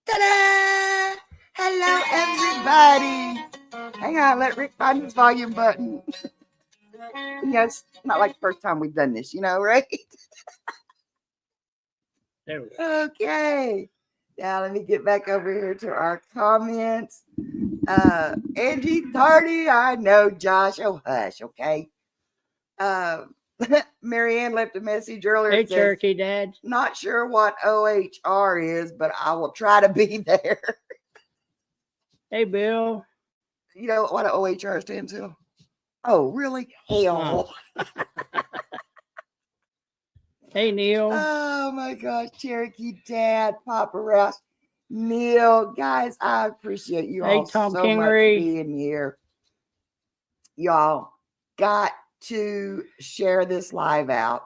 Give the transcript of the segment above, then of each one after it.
Ta-da! Hello, everybody. Hang on, let Rick find his volume button. It's not like the first time we've done this, right? There we go. Okay. Now let me get back over here to our comments. Angie Tardy, I know, Josh. Oh, hush, okay. Marianne left a message earlier. Hey, It says, Cherokee Dad. not sure what OHR is, but I will try to be there. Hey, Bill. You know what an OHR stands for? Oh, really? Hell. Hey, Neil. Oh my gosh, Cherokee Dad, Papa Rouse, Neil, guys, I appreciate you Hey, all Tom so Kingery. much being here. Y'all got to share this live out.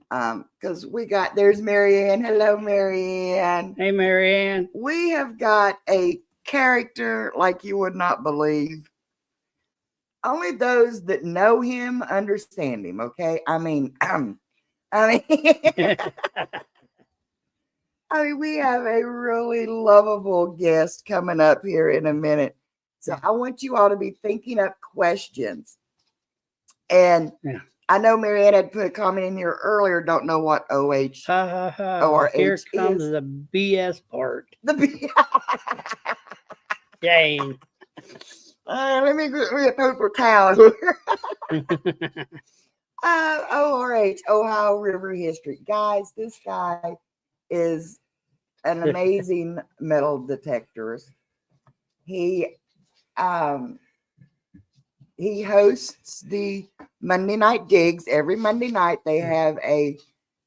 Because there's Marianne. Hello, Marianne. Hey, Marianne. We have got a character like you would not believe. Only those that know him understand him, okay? I mean, we have a really lovable guest coming up here in a minute. So I want you all to be thinking up questions. And I know Marianne had put a comment in here earlier, don't know what OH or Here H comes is. the BS part. The B. Dang. Let me get a paper towel. ORH, Ohio River History. Guys, this guy is an amazing metal detectorist. He hosts the Monday Night Digs. Every Monday night they have a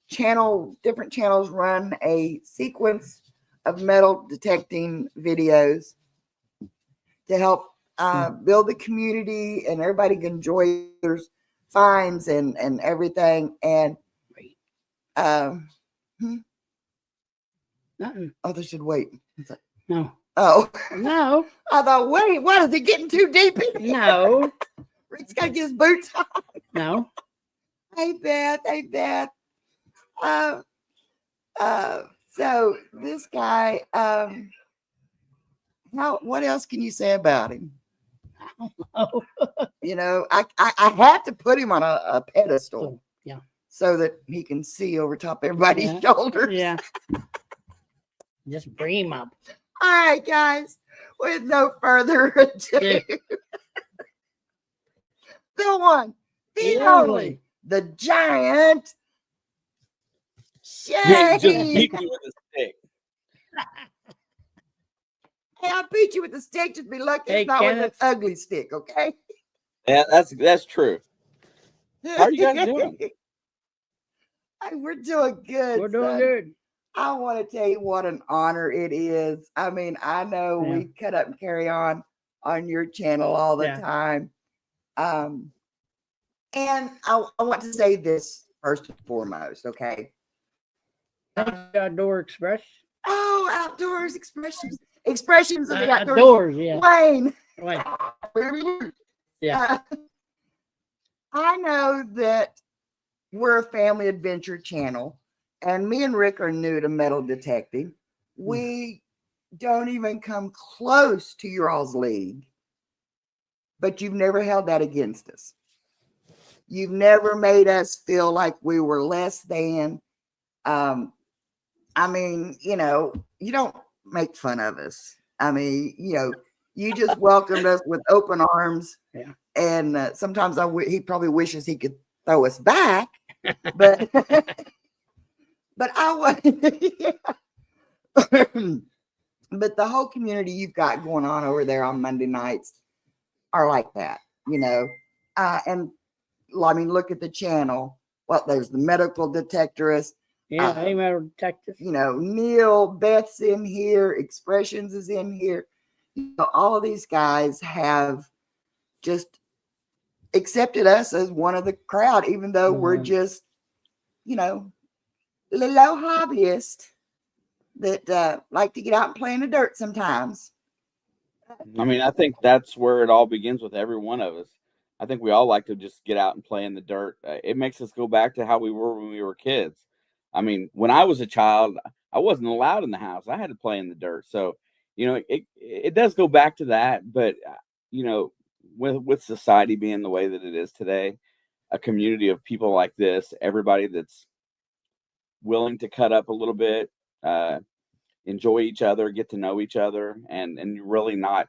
channel, different channels run a sequence of metal detecting videos to help build the community, and everybody can enjoy their finds and everything. And oh, they should wait. No. Oh no! I thought, wait, what is he getting too deep in? No. Rick's got to get his boots on. No. Hey Beth. So this guy, what else can you say about him? Oh. I have to put him on a pedestal. Yeah. So that he can see over top everybody's shoulders. Yeah. Just bring him up. All right, guys. With no further ado. The one, the only, the giant Shane. Just beat me with a stick. Hey, I'll beat you with a stick. Just be lucky it's not Kenneth. with an ugly stick, okay? Yeah, that's true. How are you guys doing? Hey, we're doing good. We're doing son. good. I want to tell you what an honor it is. I mean, I know we cut up and carry on your channel all the time. And I want to say this first and foremost, okay? Outdoor Express. Oh, Outdoors Expressions of the Outdoors, yeah. Wayne. Yeah. I know that we're a family adventure channel, and me and Rick are new to metal detecting. We don't even come close to your all's league, but you've never held that against us. You've never made us feel like we were less than. I mean, you don't make fun of us. I mean, you just welcomed us with open arms. Yeah. And sometimes he probably wishes he could throw us back, but I was. But the whole community you've got going on over there on Monday nights are like that, and I mean, look at the channel. There's the medical detectorist. Yeah, hey, metal detectors. You know, Neil, Beth's in here, Expressions is in here. You know, all of these guys have just accepted us as one of the crowd, even though we're just, you know, little hobbyists that like to get out and play in the dirt sometimes. I mean, I think that's where it all begins with every one of us. I think we all like to just get out and play in the dirt. It makes us go back to how we were when we were kids. I mean, when I was a child, I wasn't allowed in the house. I had to play in the dirt. So, you know, it does go back to that. But, you know, with society being the way that it is today, a community of people like this, everybody that's willing to cut up a little bit, enjoy each other, get to know each other, and really not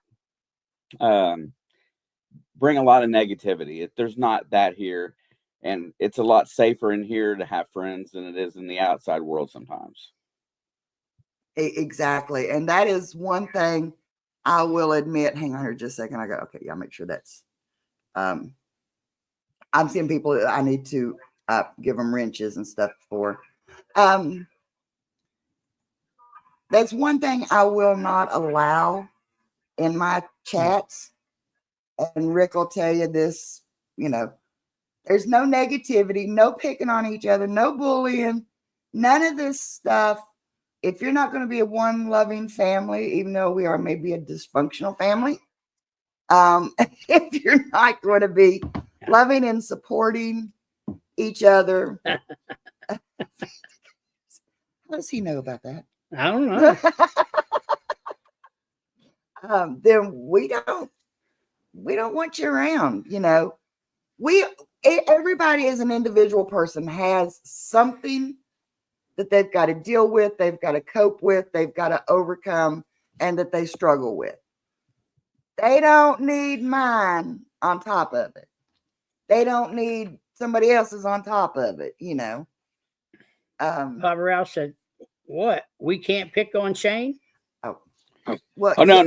bring a lot of negativity. There's not that here, and it's a lot safer in here to have friends than it is in the outside world sometimes. Exactly. And that is one thing I will admit. Hang on here just a second. I go, okay, yeah, make sure that's I'm seeing people that I need to give them wrenches and stuff for. That's one thing I will not allow in my chats. And Rick will tell you this, you know, there's no negativity, no picking on each other, no bullying, none of this stuff. If you're not going to be a one loving family, even though we are maybe a dysfunctional family, if you're not going to be loving and supporting each other, how does he know about that? I don't know. Then we don't want you around. You know, everybody as an individual person has something that they've got to deal with, they've got to cope with, they've got to overcome, and that they struggle with. They don't need mine on top of it. They don't need somebody else's on top of it, you know. Papa Ralph said, "What? We can't pick on Shane?" Well, oh no.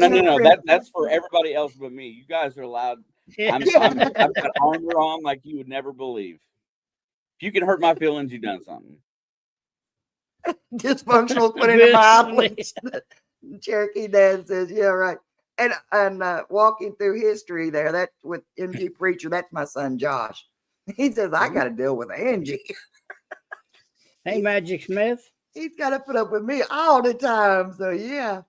That's for everybody else but me. You guys are allowed. I've got armor on like you would never believe. If you can hurt my feelings, you've done something. Dysfunctional putting in my Cherokee Dad says, yeah, right. And walking through history there, that with MG Preacher, that's my son Josh. He says, I got to deal with Angie. Hey, Magic Smith. He's got to put up with me all the time. So yeah.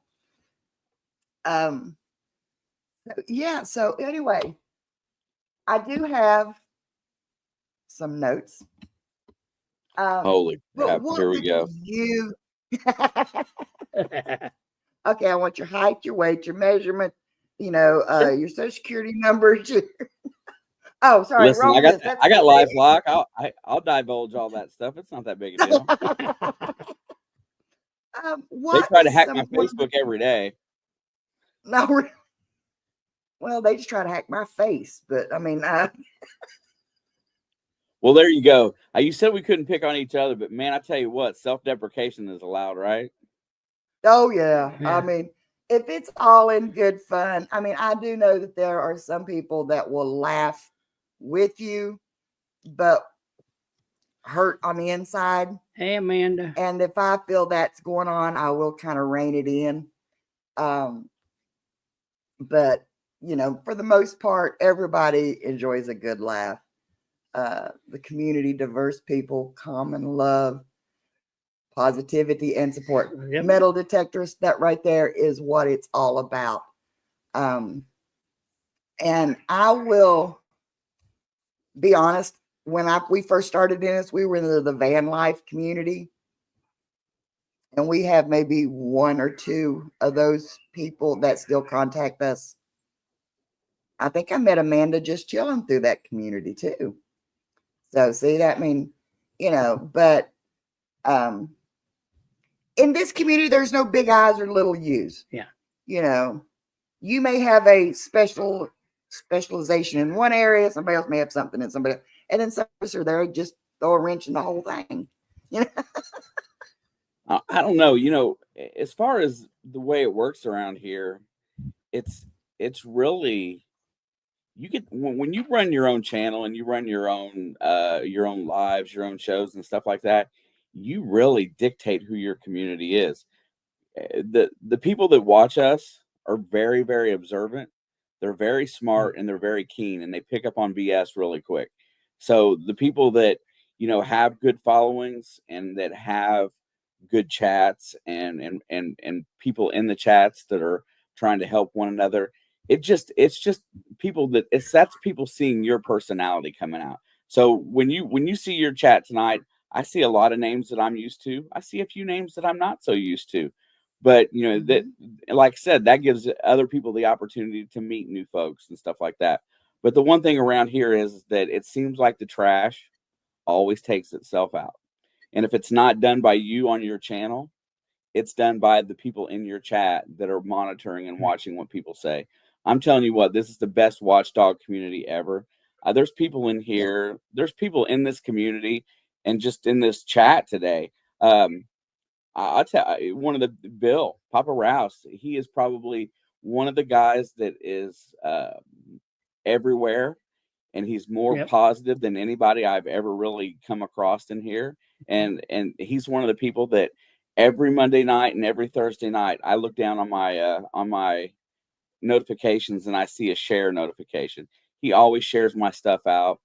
So anyway, I do have some notes. Holy crap. Here we go. Okay, I want your height, your weight, your measurement, you know, your social security number. Oh, sorry. Listen, I got LifeLock. I'll divulge all that stuff. It's not that big a deal. They try to hack my Facebook every day. No, well, they just try to hack my face, but I mean, well, there you go. You said we couldn't pick on each other, but man, I tell you what, self-deprecation is allowed, right? Oh yeah. I mean, if it's all in good fun, I mean, I do know that there are some people that will laugh with you, but hurt on the inside. Hey, Amanda. And if I feel that's going on, I will kind of rein it in. But you know, for the most part, everybody enjoys a good laugh. The community, diverse people, common love, positivity, and support. Yep. Metal detectors, that right there is what it's all about. And I will be honest, when we first started in this, we were in the van life community. And we have maybe one or two of those people that still contact us. I think I met Amanda just chilling through that community too. So see that, I mean, you know, but in this community, there's no big I's or little U's. Yeah. You know, you may have a specialization in one area, somebody else may have something in somebody else, and then some of us are there just throw a wrench in the whole thing. You know? I don't know. You know, as far as the way it works around here, it's really, you get when you run your own channel and you run your own lives, your own shows and stuff like that, you really dictate who your community is. The people that watch us are very, very observant. They're very smart and they're very keen, and they pick up on BS really quick. So the people that, have good followings and that have good chats and people in the chats that are trying to help one another, it's just people that's people seeing your personality coming out. So when you see your chat tonight, I see a lot of names that I'm used to. I see a few names that I'm not so used to. But that, like I said, that gives other people the opportunity to meet new folks and stuff like that. But the one thing around here is that it seems like the trash always takes itself out. And if it's not done by you on your channel, it's done by the people in your chat that are monitoring and watching what people say. I'm telling you what, this is the best watchdog community ever. There's people in here. There's people in this community and just in this chat today. I'll tell you, one of the Bill Papa Rouse, he is probably one of the guys that is everywhere, and he's more positive than anybody I've ever really come across in here. And he's one of the people that every Monday night and every Thursday night I look down on my notifications and I see a share notification. He always shares my stuff out,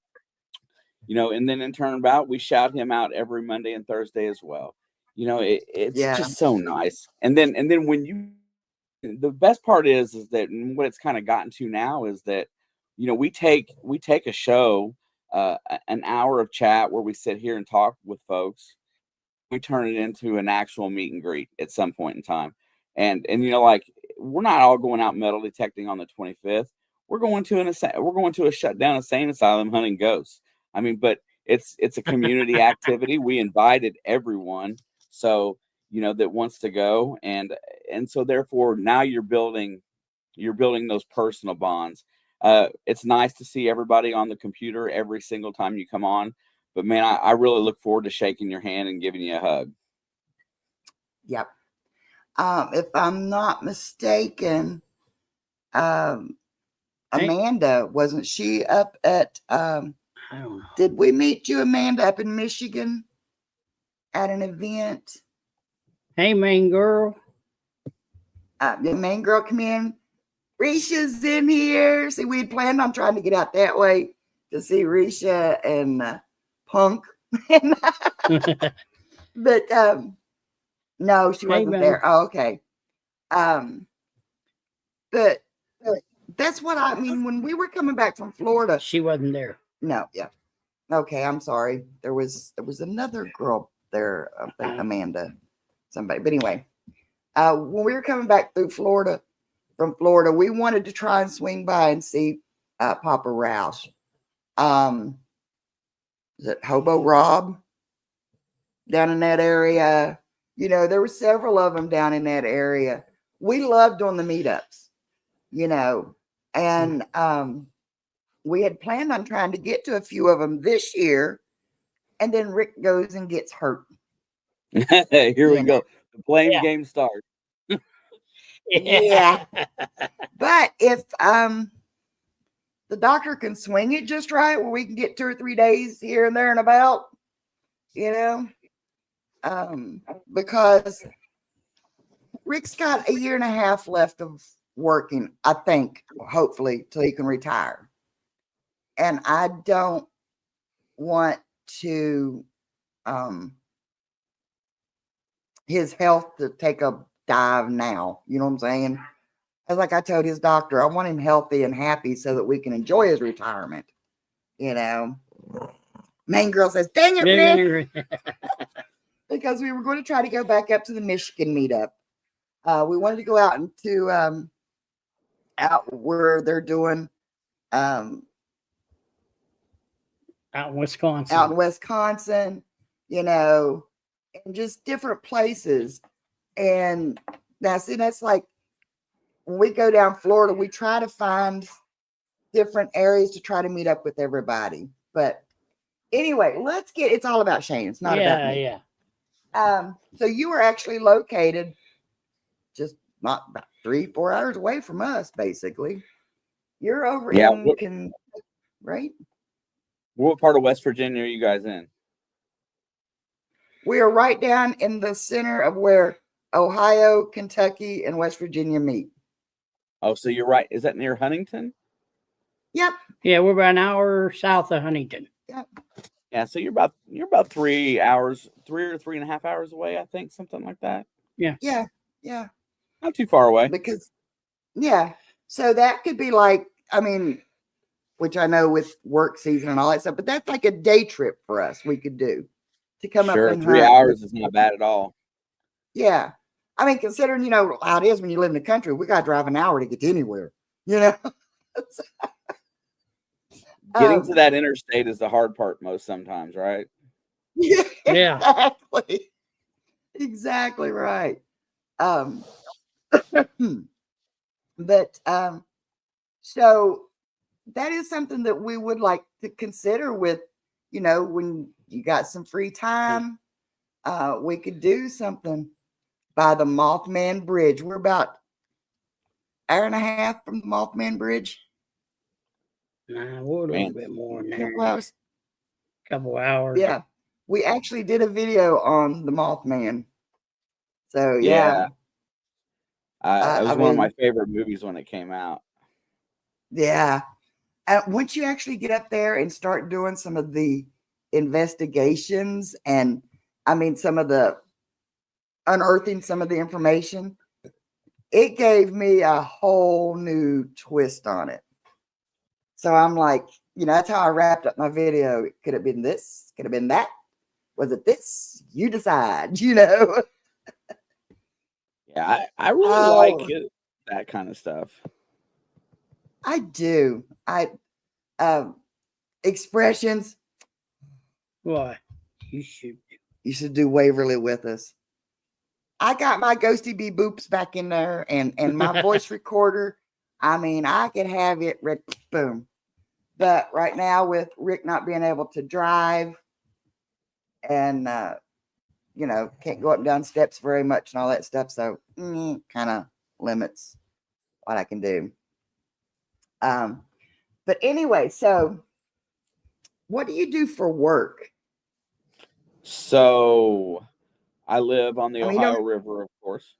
and then in turnabout we shout him out every Monday and Thursday as well. It's just so nice. And then when the best part is that what it's kind of gotten to now is that, we take a show, an hour of chat where we sit here and talk with folks. We turn it into an actual meet and greet at some point in time. And like, we're not all going out metal detecting on the 25th. We're going to a shutdown insane asylum hunting ghosts. I mean, but it's a community activity. We invited everyone. So, that wants to go. And so therefore now you're building those personal bonds. It's nice to see everybody on the computer every single time you come on, but man, I really look forward to shaking your hand and giving you a hug. Yep. If I'm not mistaken, Amanda, wasn't she up at, I don't know. did we meet you, Amanda, up in Michigan at an event? Hey, main girl. The main girl come in. Risha's in here. See, we had planned on trying to get out that way to see Risha and Punk. But no, she wasn't there. Oh, okay. But that's what I mean. When we were coming back from Florida, she wasn't there. No, yeah. Okay, I'm sorry. There was another girl there, Amanda, somebody. But anyway, when we were coming back from Florida, we wanted to try and swing by and see Papa Rouse. Is it Hobo Rob down in that area? There were several of them down in that area. We loved on the meetups, and we had planned on trying to get to a few of them this year, and then Rick goes and gets hurt. Here we go. The blame game starts. Yeah. But if the doctor can swing it just right, where we can get 2 or 3 days here and there and about, because Rick's got 1.5 years left of working, I think, hopefully, till he can retire. And I don't want to his health to take a dive now. You know what I'm saying? As like I told his doctor, I want him healthy and happy so that we can enjoy his retirement. Main girl says, dang it, Rick. Because we were going to try to go back up to the Michigan meetup. We wanted to go out into out where they're doing out in Wisconsin. And just different places. And that's like when we go down Florida, we try to find different areas to try to meet up with everybody. But anyway, it's all about Shane. It's not about me. Yeah. So you were actually located just not about 3-4 hours away from us, basically. You're over in right? What part of West Virginia are you guys in? We are right down in the center of where Ohio, Kentucky, and West Virginia meet. Oh, so you're right. Is that near Huntington? Yep. Yeah, we're about an hour south of Huntington. Yeah, so you're about 3 hours, 3.5 hours away, I think, something like that. Yeah. Not too far away. Because, yeah. So that could be like, I mean, which I know with work season and all that stuff, but that's like a day trip for us. We could do to come Sure, up and 3 hunt. hours is not bad at all. Yeah. I mean, considering, how it is when you live in the country, we got to drive an hour to get to anywhere, Getting to that interstate is the hard part most sometimes, right? Yeah, Yeah. exactly right. But so that is something that we would like to consider with, when you got some free time, we could do something by the Mothman Bridge. We're about an hour and a half from the Mothman Bridge. Nah, we're a little bit more than Couple that. hours. Couple hours. Yeah. We actually did a video on the Mothman. So yeah. It was one of my mean, favorite movies when it came out. Yeah. Once you actually get up there and start doing some of the investigations and some of the unearthing some of the information, it gave me a whole new twist on it. So I'm like, that's how I wrapped up my video. Could have been this, could have been that. Was it this? You decide, Yeah, I really like that kind of stuff. I do. Expressions. What? You should do Waverly with us. I got my ghosty bee boops back in there and my voice recorder. I could have it boom. But right now with Rick not being able to drive and can't go up and down steps very much and all that stuff. So kind of limits what I can do. But anyway, so what do you do for work? So I live on the Ohio River, of course.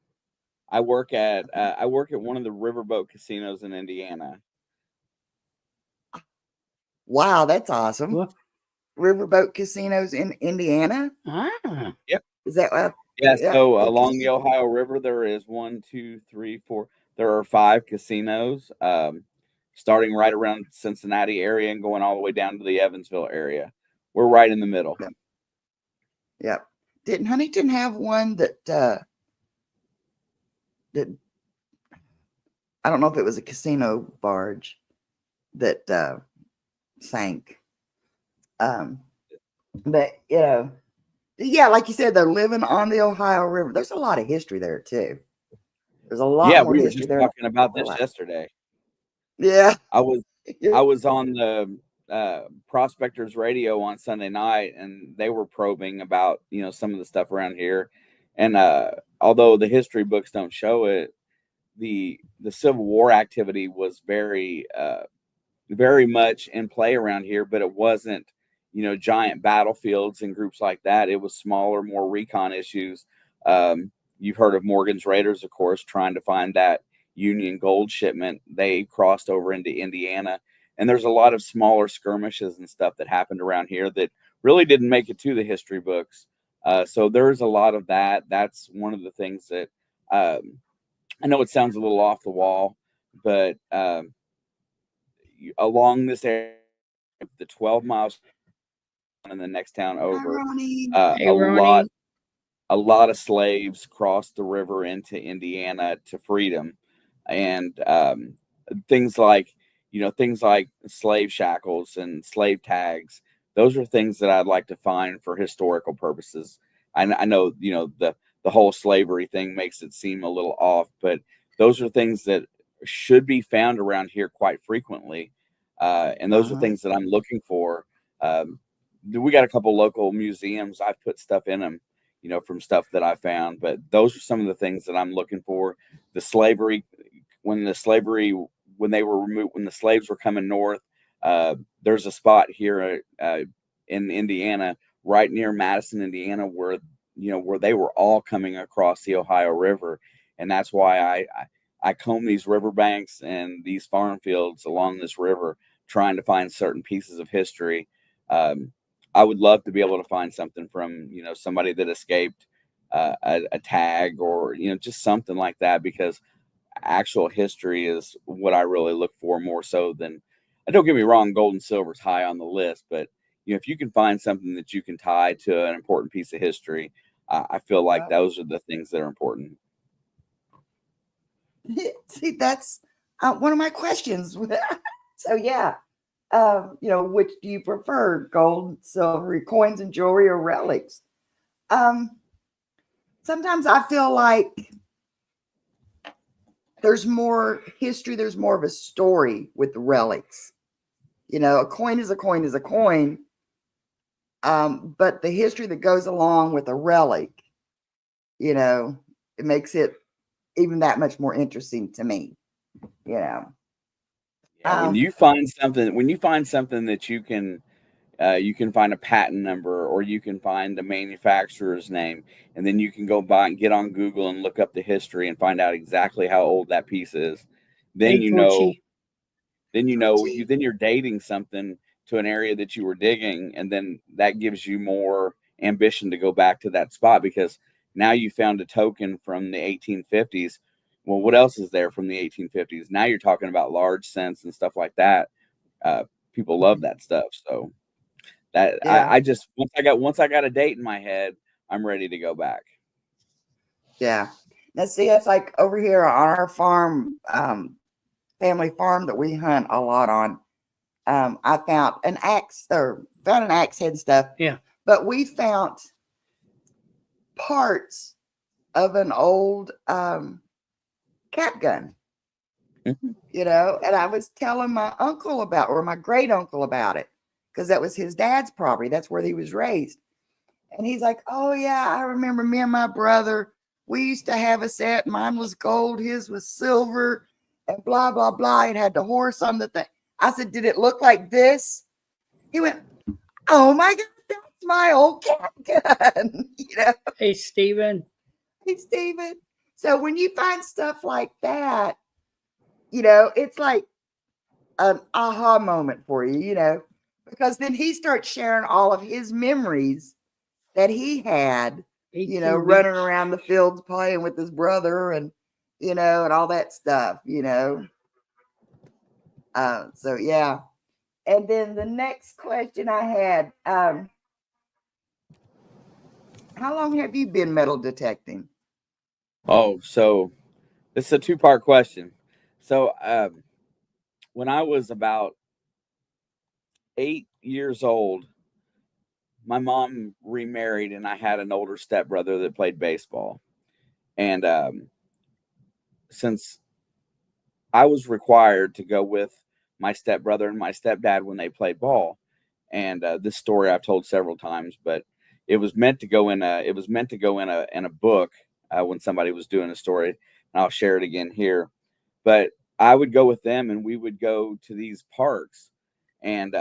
I work at one of the riverboat casinos in Indiana. Wow, that's awesome. What? Riverboat casinos in Indiana? Ah. Yep. Is that yeah, so along the Ohio River there is 1, 2, 3, 4. There are 5 casinos, starting right around Cincinnati area and going all the way down to the Evansville area. We're right in the middle. Yep. Didn't Huntington have one that I don't know if it was a casino barge that sank. But yeah, like you said, they're living on the Ohio River. There's a lot of history there too. There's a lot more we were history just there. talking about this yesterday. Yeah. I was on the Prospectors Radio on Sunday night, and they were probing about some of the stuff around here. And although the history books don't show it, the Civil War activity was very very much in play around here, but it wasn't giant battlefields and groups like that. It was smaller, more recon issues. You've heard of Morgan's Raiders, of course, trying to find that Union gold shipment. They crossed over into Indiana, and there's a lot of smaller skirmishes and stuff that happened around here that really didn't make it to the history books. So there's a lot of that. That's one of the things that I know it sounds a little off the wall, but along this area, the 12 miles in the next town over, a lot of slaves crossed the river into Indiana to freedom, and things like slave shackles and slave tags. Those are things that I'd like to find for historical purposes. I know the whole slavery thing makes it seem a little off, but those are things that should be found around here quite frequently, and those are things that I'm looking for. We got a couple local museums. I've put stuff in them, from stuff that I found, but those are some of the things that I'm looking for. The slavery, when the slaves were coming north, there's a spot here in Indiana, right near Madison, Indiana, where where they were all coming across the Ohio River. And that's why I comb these riverbanks and these farm fields along this river, trying to find certain pieces of history. I would love to be able to find something from, somebody that escaped a tag, or, just something like that, because actual history is what I really look for more so than, don't get me wrong, gold and silver is high on the list, but if you can find something that you can tie to an important piece of history, I feel like those are the things that are important. See, that's one of my questions. So yeah, which do you prefer, gold, silver, coins and jewelry, or relics? Sometimes I feel like there's more history, there's more of a story with the relics. A coin is a coin is a coin. But the history that goes along with a relic, it makes it even that much more interesting to me. Yeah, when you find something that you can find a patent number, or you can find the manufacturer's name, and then you can go by and get on Google and look up the history and find out exactly how old that piece is. Then you're dating something to an area that you were digging, and then that gives you more ambition to go back to that spot, because now you found a token from the 1850s. Well, what else is there from the 1850s? Now you're talking about large cents and stuff like that. People love that stuff. So that I just, once I got a date in my head, I'm ready to go back. Yeah. Now see, it's like over here on our farm, family farm that we hunt a lot on. I found an axe head stuff. Yeah. But we found parts of an old cap gun. Mm-hmm. And I was telling my uncle or my great uncle about it, because that was his dad's property. That's where he was raised. And he's like, oh yeah, I remember me and my brother, we used to have a set. Mine was gold, his was silver, and blah, blah, blah. It had the horse on the thing. I said, did it look like this? He went, oh my God, that's my old cap gun. Hey, Stephen. Hey, Stephen. So when you find stuff like that, it's like an aha moment for you, because then he starts sharing all of his memories that he had, running around the fields playing with his brother and all that stuff. So yeah. And then the next question I had, how long have you been metal detecting? Oh, so this is a two-part question. So when I was about 8 years old, my mom remarried, and I had an older stepbrother that played baseball. And since I was required to go with my stepbrother and my stepdad when they played ball, and this story I've told several times, but it was meant to go in a book when somebody was doing a story, and I'll share it again here. But I would go with them, and we would go to these parks, and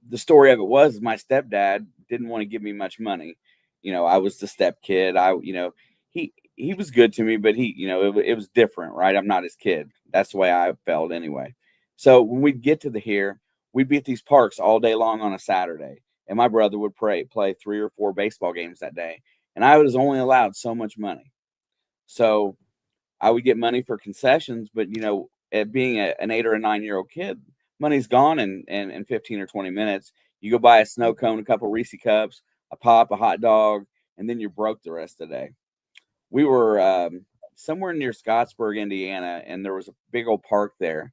the story of it was my stepdad didn't want to give me much money. I was the step kid. He was good to me, but it was different, right? I'm not his kid. That's the way I felt anyway. So when we'd get to we'd be at these parks all day long on a Saturday, and my brother would play 3 or 4 baseball games that day, and I was only allowed so much money. So I would get money for concessions, but at being an 8 or a 9-year-old kid, money's gone in 15 or 20 minutes. You go buy a snow cone, a couple Reese cups, a pop, a hot dog, and then you're broke the rest of the day. We were somewhere near Scottsburg, Indiana, and there was a big old park there.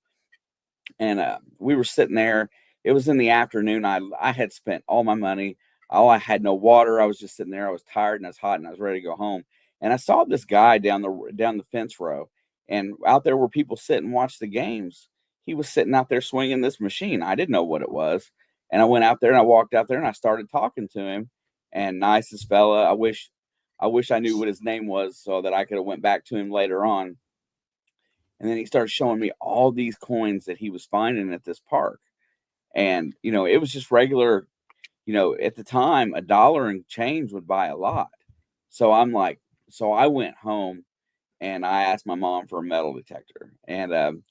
And we were sitting there. It was in the afternoon. I had spent all my money. I had no water. I was just sitting there. I was tired and I was hot and I was ready to go home. And I saw this guy down the fence row, and out there where people sit and watch the games, he was sitting out there swinging this machine. I didn't know what it was. And I went out there and I walked out there and I started talking to him. And nicest fella. I wish I knew what his name was so that I could have went back to him later on. And then he started showing me all these coins that he was finding at this park. And, it was just regular, at the time, $1 and change would buy a lot. So I went home and I asked my mom for a metal detector, and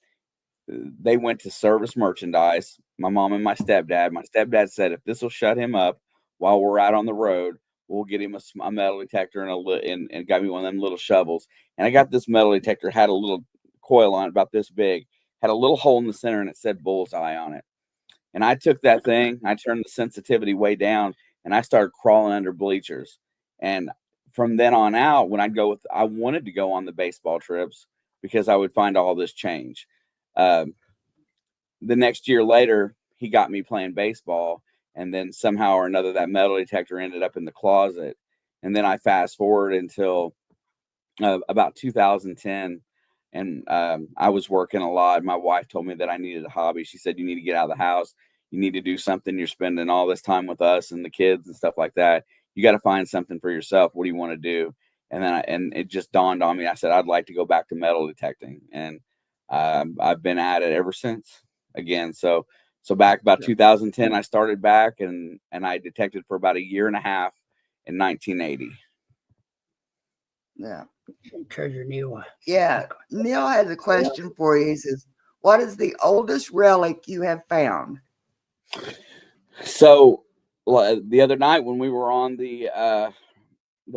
they went to Service Merchandise, my mom and my stepdad. My stepdad said, if this will shut him up while we're out on the road, we'll get him a metal detector and got me one of them little shovels. And I got this metal detector, had a little coil on it about this big, had a little hole in the center, and it said Bullseye on it. And I took that thing, I turned the sensitivity way down, and I started crawling under bleachers. And from then on out, when I wanted to go on the baseball trips because I would find all this change. The next year later, he got me playing baseball, and then somehow or another, that metal detector ended up in the closet. And then I fast forward until about 2010, and I was working a lot. My wife told me that I needed a hobby. She said, you need to get out of the house. You need to do something. You're spending all this time with us and the kids and stuff like that. You got to find something for yourself. What do you want to do? And then it just dawned on me. I said, I'd like to go back to metal detecting. And I've been at it ever since again. So back about 2010, I started back and I detected for about a year and a half in 1980. Yeah. Treasure Neil. Yeah. Neil has a question for you. He says, what is the oldest relic you have found? So the other night when we were on the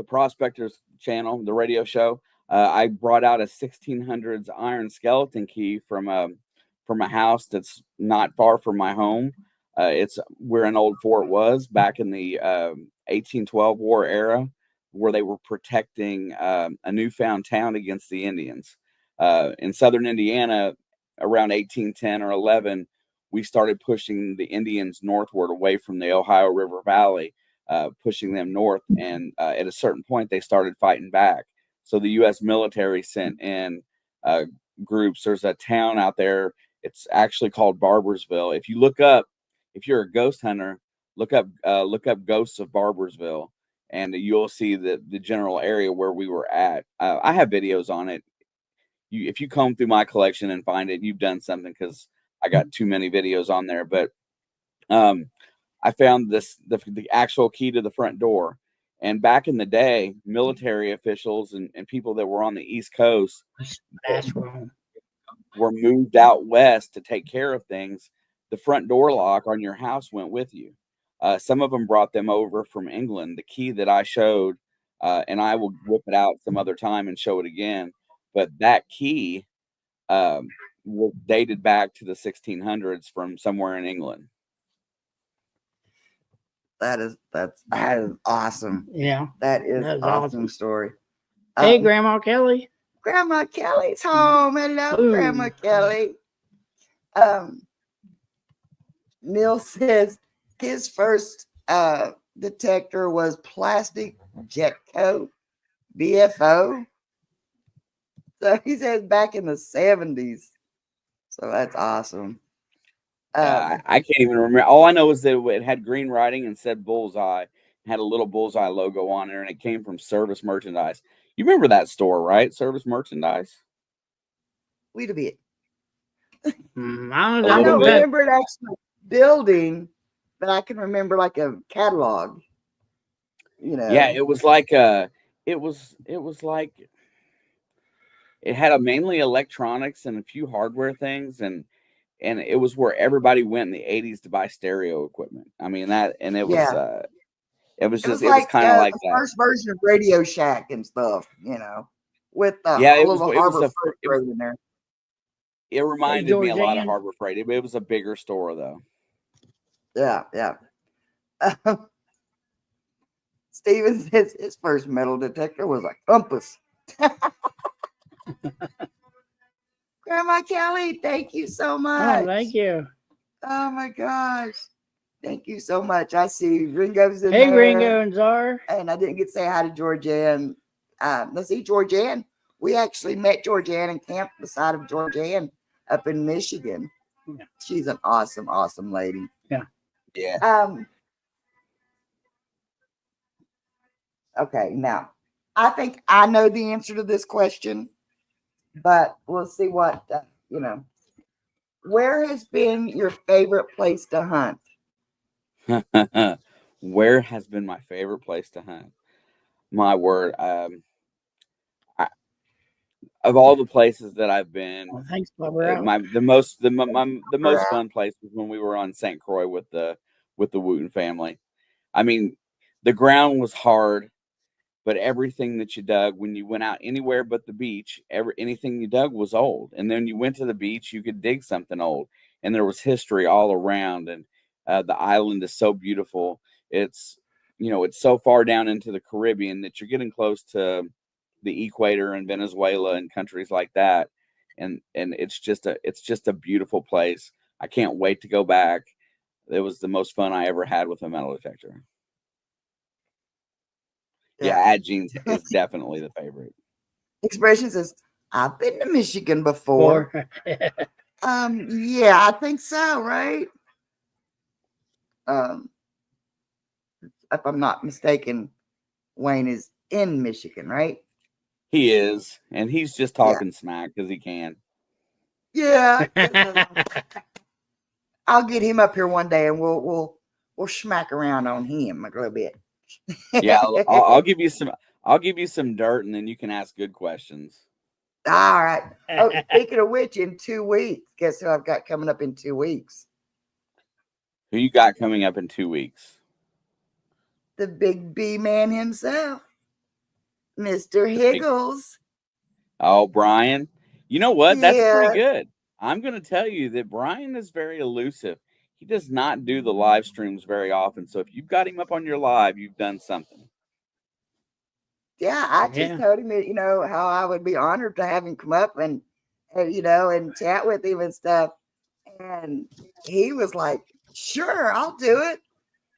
Prospectors channel, the radio show, I brought out a 1600s iron skeleton key from a house that's not far from my home. It's where an old fort was back in the 1812 war era, where they were protecting a newfound town against the Indians. In southern Indiana, around 1810 or 11, we started pushing the Indians northward away from the Ohio River Valley, pushing them north. And at a certain point, they started fighting back. So the U.S. military sent in groups. There's a town out there. It's actually called Barbersville. If you're a ghost hunter, look up Ghosts of Barbersville, and you'll see the general area where we were at. I have videos on it. If you comb through my collection and find it, you've done something, because I got too many videos on there. But I found the actual key to the front door. And back in the day, military officials and people that were on the East Coast were moved out west to take care of things. The front door lock on your house went with you. Some of them brought them over from England. The key that I showed, and I will whip it out some other time and show it again. But that key was dated back to the 1600s from somewhere in England. That is awesome. Yeah. That is awesome story. Hey, Grandma Kelly. Grandma Kelly's home. Hello, Ooh. Grandma Kelly. Neil says his first detector was plastic Jetco BFO. So he says back in the 70s. So that's awesome. I can't even remember. All I know is that it had green writing and said Bullseye. It had a little Bullseye logo on there, and it came from Service Merchandise. You remember that store, right? Service Merchandise. Wait a bit. I I don't remember it actually building, but I can remember like a catalog. Yeah, it was like it had mainly electronics and a few hardware things, and it was where everybody went in the 80s to buy stereo equipment. I mean it was kind of like the that first version of Radio Shack and stuff, with the Harbor Freight in there. It reminded me a lot of Harbor Freight. It was a bigger store though. Yeah. Steven says his first metal detector was a compass. Grandma Kelly, thank you so much. Oh, thank you. Oh my gosh. Thank you so much. I see Ringo's in there. Hey, Ringo and Czar. And I didn't get to say hi to Georgianne. Let's see, Georgianne. We actually met Georgianne and camped beside of Georgianne up in Michigan. Yeah. She's an awesome, awesome lady. Yeah. Okay, now I think I know the answer to this question, but we'll see what Where has been your favorite place to hunt? Where has been my favorite place to hunt? My word. Of all the places that I've been, Well, thanks, Bubba Rouse. the most fun place was when we were on St. Croix with the Wooten family. I mean, the ground was hard, but everything that you dug when you went out anywhere but the beach, anything you dug was old. And then you went to the beach, you could dig something old, and there was history all around. And the island is so beautiful. It's it's so far down into the Caribbean that you're getting close to the equator and Venezuela and countries like that. And it's just a beautiful place. I can't wait to go back. It was the most fun I ever had with a metal detector. Yeah, Ad Jeans is definitely the favorite. Expression says, I've been to Michigan before. Yeah, I think so, right? If I'm not mistaken, Wayne is in Michigan, right? He is, and he's just talking smack because he can. Yeah. I'll get him up here one day and we'll smack around on him a little bit. Yeah, I'll give you some dirt, and then you can ask good questions. All right. Oh, speaking of which, in 2 weeks, guess who I've got coming up in 2 weeks? Who you got coming up in 2 weeks? The big B man himself, Mr. Higgles. Oh, Brian. You know what? That's Yeah. pretty good. I'm going to tell you that Brian is very elusive. He does not do the live streams very often. So if you've got him up on your live, you've done something. Yeah, I just told him, how I would be honored to have him come up and and chat with him and stuff. And he was like, sure, I'll do it.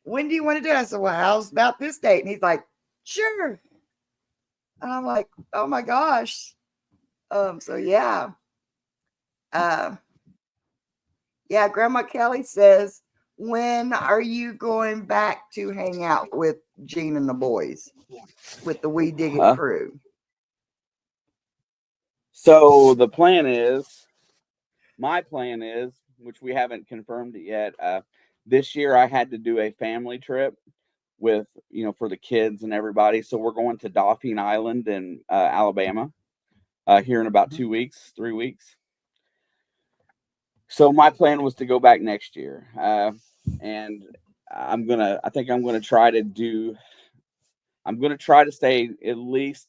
When do you want to do it? I said, well, how's about this date? And he's like, sure. And I'm like, oh my gosh. So yeah. Yeah, Grandma Kelly says, when are you going back to hang out with Gene and the boys with the We Dig It crew? So the plan is, my plan is, which we haven't confirmed it yet. This year I had to do a family trip with, for the kids and everybody. So we're going to Dauphin Island in Alabama here in about 2 weeks, 3 weeks. So my plan was to go back next year. And I'm going to try to stay at least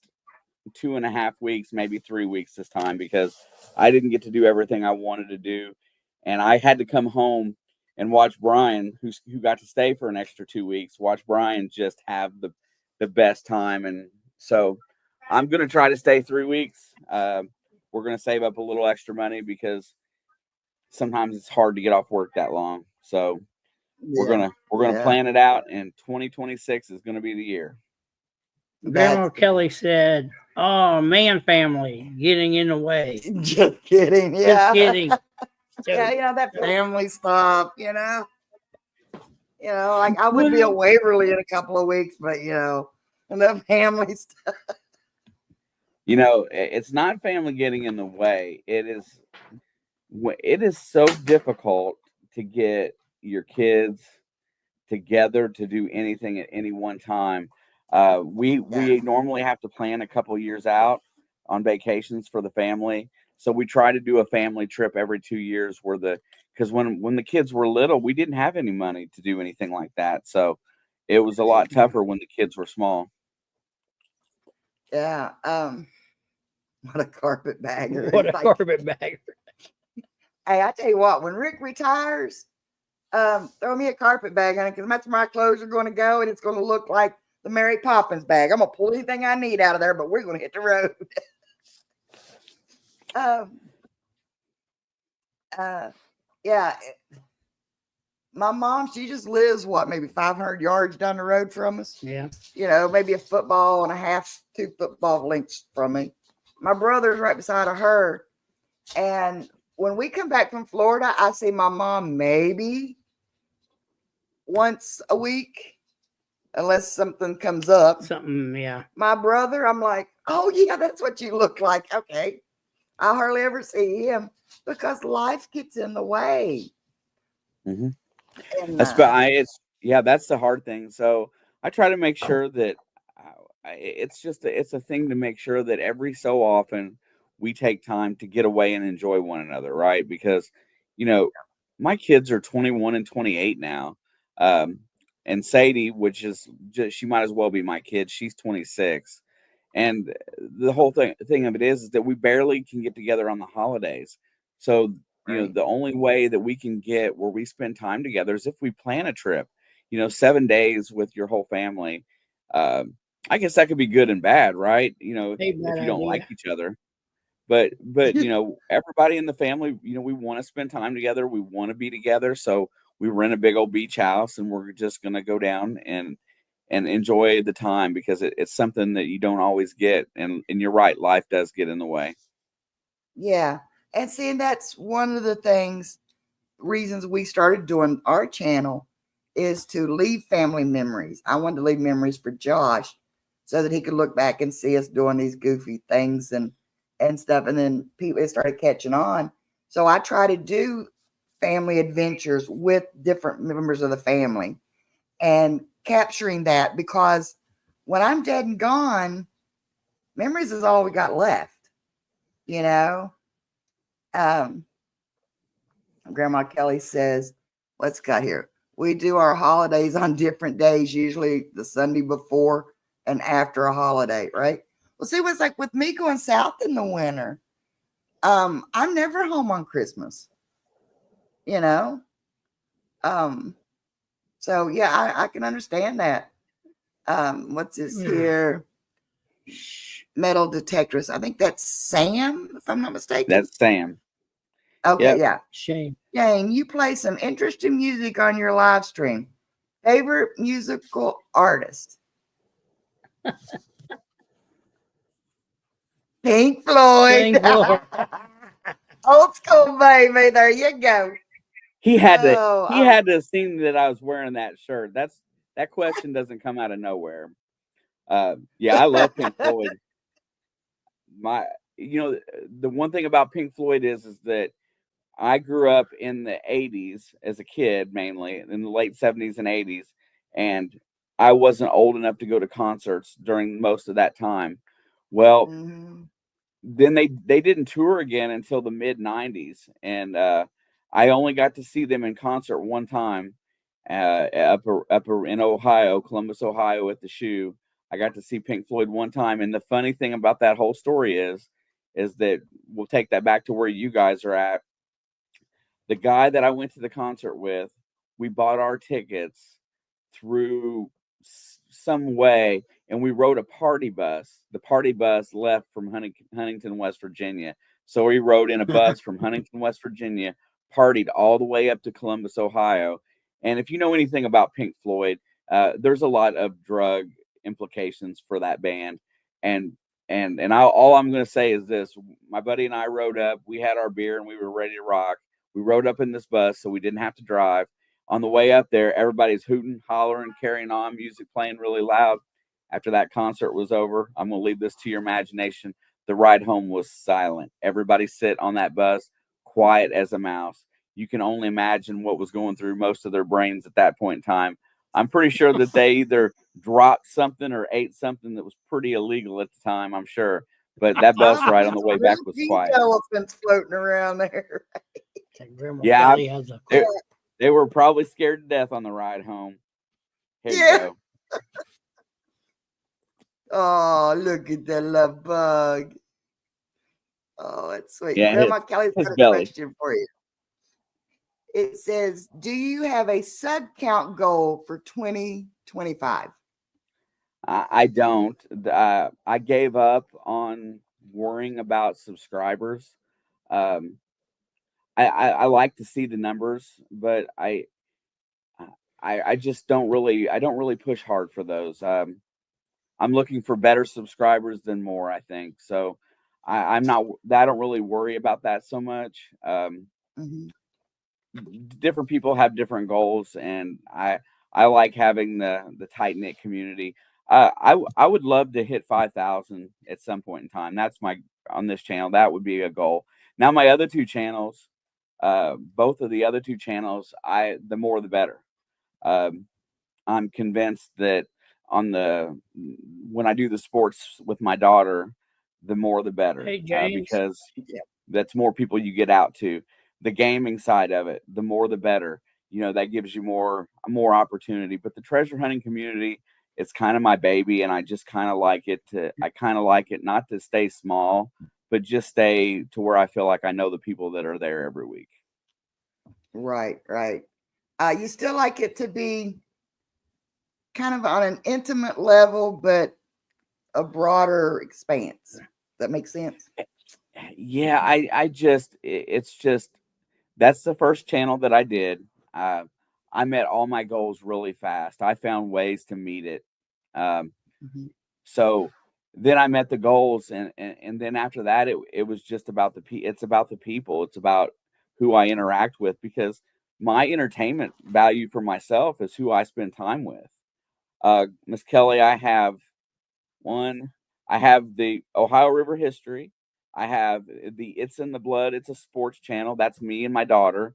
2.5 weeks, maybe 3 weeks this time, because I didn't get to do everything I wanted to do. And I had to come home and watch Brian, who got to stay for an extra 2 weeks, watch Brian just have the best time. And so I'm going to try to stay 3 weeks. We're going to save up a little extra money because sometimes it's hard to get off work that long. So we're going to plan it out, and 2026 is going to be the year. Grandma Kelly said, oh, man, family getting in the way. Just kidding. Yeah. Just kidding. Yeah, that family stuff, like I would be a Waverly in a couple of weeks, but and the family stuff. It's not family getting in the way. It is so difficult to get your kids together to do anything at any one time. We normally have to plan a couple years out on vacations for the family. So we try to do a family trip every 2 years because when the kids were little, we didn't have any money to do anything like that. So it was a lot tougher when the kids were small. Yeah. What a carpetbagger. What a carpetbagger. Hey, I tell you what, when Rick retires, throw me a carpet bag on it, because that's where my clothes are going to go, and it's going to look like the Mary Poppins bag. I'm going to pull anything I need out of there, but we're going to hit the road. Yeah. My mom, she just lives, maybe 500 yards down the road from us? Yeah. Maybe a football and a half, 2 football lengths from me. My brother's right beside of her. And when we come back from Florida, I see my mom maybe once a week, unless something comes up. Yeah. My brother, I'm like, oh, yeah, that's what you look like. Okay. I hardly ever see him because life gets in the way. Mm-hmm. And, yeah, that's the hard thing. So I try to make sure that it's a thing to make sure that every so often we take time to get away and enjoy one another, right? Because you know, my kids are 21 and 28 now. Um, and Sadie, which is just, she might as well be my kid. She's 26. And the whole thing of it is that we barely can get together on the holidays. So, you know, Right. the only way that we can get where we spend time together is if we plan a trip, 7 days with your whole family. Um, I guess that could be good and bad, right? Ain't If bad you don't like idea. each other. But everybody in the family, we want to spend time together. We want to be together. So we rent a big old beach house and we're just gonna go down and enjoy the time because it's something that you don't always get. And you're right, life does get in the way. Yeah. And see, and that's one of the reasons we started doing our channel is to leave family memories. I wanted to leave memories for Josh so that he could look back and see us doing these goofy things and stuff. And then people started catching on. So I try to do family adventures with different members of the family and capturing that, because when I'm dead and gone, memories is all we got left, you know. Um, Grandma Kelly says, let's cut here. We do our holidays on different days, usually the Sunday before and after a holiday, right? Well, see what's like with me going south in the winter. I'm never home on Christmas, you know. Um, so yeah, I can understand that. What's this here? Metal detectors. I think that's Sam, if I'm not mistaken. That's Sam. Okay, Yep. yeah. Shame. Jane, you play some interesting music on your live stream. Favorite musical artist? Pink Floyd. Pink Floyd. Old school, baby. There you go. He had to Oh, he had to have seen that I was wearing that shirt. That question doesn't come out of nowhere. Yeah, I love Pink Floyd. My the one thing about Pink Floyd is that I grew up in the 80s as a kid, mainly in the late 70s and 80s, and I wasn't old enough to go to concerts during most of that time. Well, mhm. then they didn't tour again until the mid 90s, and I only got to see them in concert one time up in Ohio, Columbus, Ohio, at the Shoe. I got to see Pink Floyd one time, and the funny thing about that whole story is that we'll take that back to where you guys are at. The guy that I went to the concert with, we bought our tickets through some way, and we rode a party bus. The party bus left from Huntington, West Virginia. So we rode in a bus from Huntington, West Virginia, partied all the way up to Columbus, Ohio. And if you know anything about Pink Floyd, there's a lot of drug implications for that band. And all I'm going to say is this: my buddy and I rode up. We had our beer and we were ready to rock. We rode up in this bus, so we didn't have to drive. On the way up there, everybody's hooting, hollering, carrying on, music playing really loud. After that concert was over, I'm going to leave this to your imagination. The ride home was silent. Everybody sit on that bus, quiet as a mouse. You can only imagine what was going through most of their brains at that point in time. I'm pretty sure that they either dropped something or ate something that was pretty illegal at the time, I'm sure. But that bus ride on the way back was quiet. Elephants floating around there. Grandma Yeah, Kelly has a they were probably scared to death on the ride home. Here Yeah. you go. Oh, look at that love bug. Oh, that's sweet. Yeah, Grandma Kelly's his got a belly. question for you. It says, do you have a sub count goal for 2025? I don't. I gave up on worrying about subscribers. Um, I like to see the numbers, but I just don't really push hard for those. I'm looking for better subscribers than more, I think. So I don't really worry about that so much. Mhm. Different people have different goals, and I like having the tight knit community. I would love to hit 5,000 at some point in time. That's on this channel. That would be a goal. Now my other two channels, both of the other two channels, the more the better. I'm convinced that when I do the sports with my daughter, the more the better, Hey, James. because Yeah. that's more people you get out to. The gaming side of it, the more the better. That gives you more opportunity. But the treasure hunting community, it's kind of my baby, and I just kind of like it not to stay small, but just stay to where I feel like I know the people that are there every week. Right. You still like it to be kind of on an intimate level, but a broader expanse. That makes sense. Yeah, it's just that's the first channel that I did. I met all my goals really fast. I found ways to meet it. Mhm. So then I met the goals, and then after that, it was just about it's about the people. It's about who I interact with, because my entertainment value for myself is who I spend time with. Miss Kelly, I have the Ohio River History. I have the It's in the Blood. It's a sports channel. That's me and my daughter.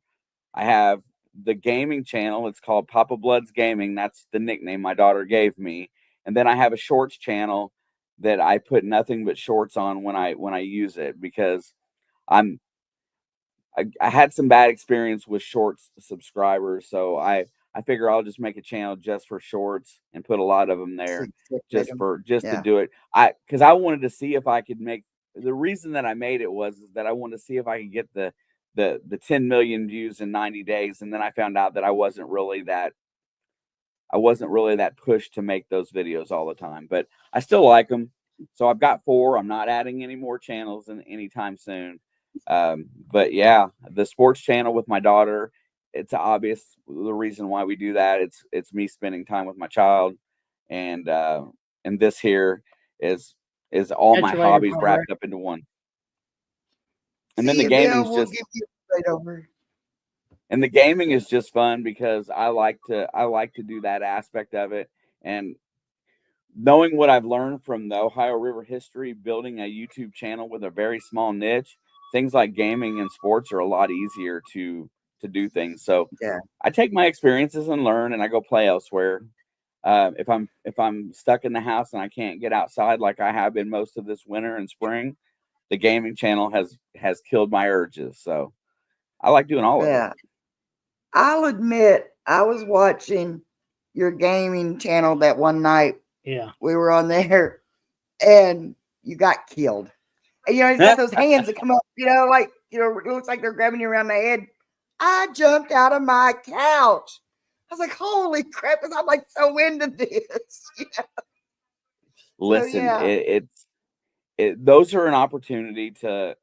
I have the gaming channel. It's called Papa Blood's Gaming. That's the nickname my daughter gave me. And then I have a shorts channel that I put nothing but shorts on when I use it, because I had some bad experience with shorts subscribers, so I figure I'll just make a channel just for shorts and put a lot of them there, just to Yeah. do it. Because I wanted to see if I could make. The reason that I made it was that I wanted to see if I could get the 10 million views in 90 days, and then I found out that I wasn't really that pushed to make those videos all the time, but I still like them. So I've got 4. I'm not adding any more channels anytime soon. But yeah, the sports channel with my daughter, it's obvious the reason why we do that. It's me spending time with my child, and this here is all Catch my you later, hobbies Conrad. wrapped up into one. And then See the you, Bill. gaming's We'll just give you right over. and the gaming is just fun, because I like to do that aspect of it. And knowing what I've learned from the Ohio River History, building a YouTube channel with a very small niche, things like gaming and sports are a lot easier to do things. So Yeah. I take my experiences and learn, and I go play elsewhere. If I'm stuck in the house and I can't get outside like I have been most of this winter and spring, the gaming channel has killed my urges. So I like doing all of it. Yeah. I'll admit, I was watching your gaming channel that one night. Yeah. We were on there, and you got killed. And he's got those hands that come up, like, it looks like they're grabbing you around the head. I jumped out of my couch. I was like, holy crap, because I'm like so into this. Listen, yeah. those are an opportunity to,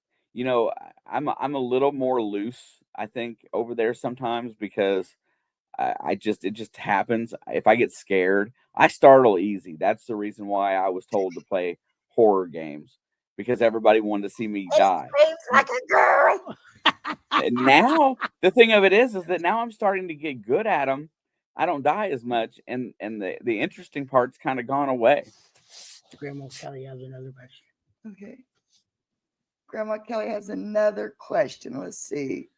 I'm a little more loose, I think, over there sometimes, because it just happens. If I get scared, I startle easy. That's the reason why I was told to play horror games, because everybody wanted to see me die. Screams like a girl. And now the thing of it is that now I'm starting to get good at them. I don't die as much, and the interesting part's kind of gone away. Grandma Kelly has another question. Okay. Grandma Kelly has another question. Let's see.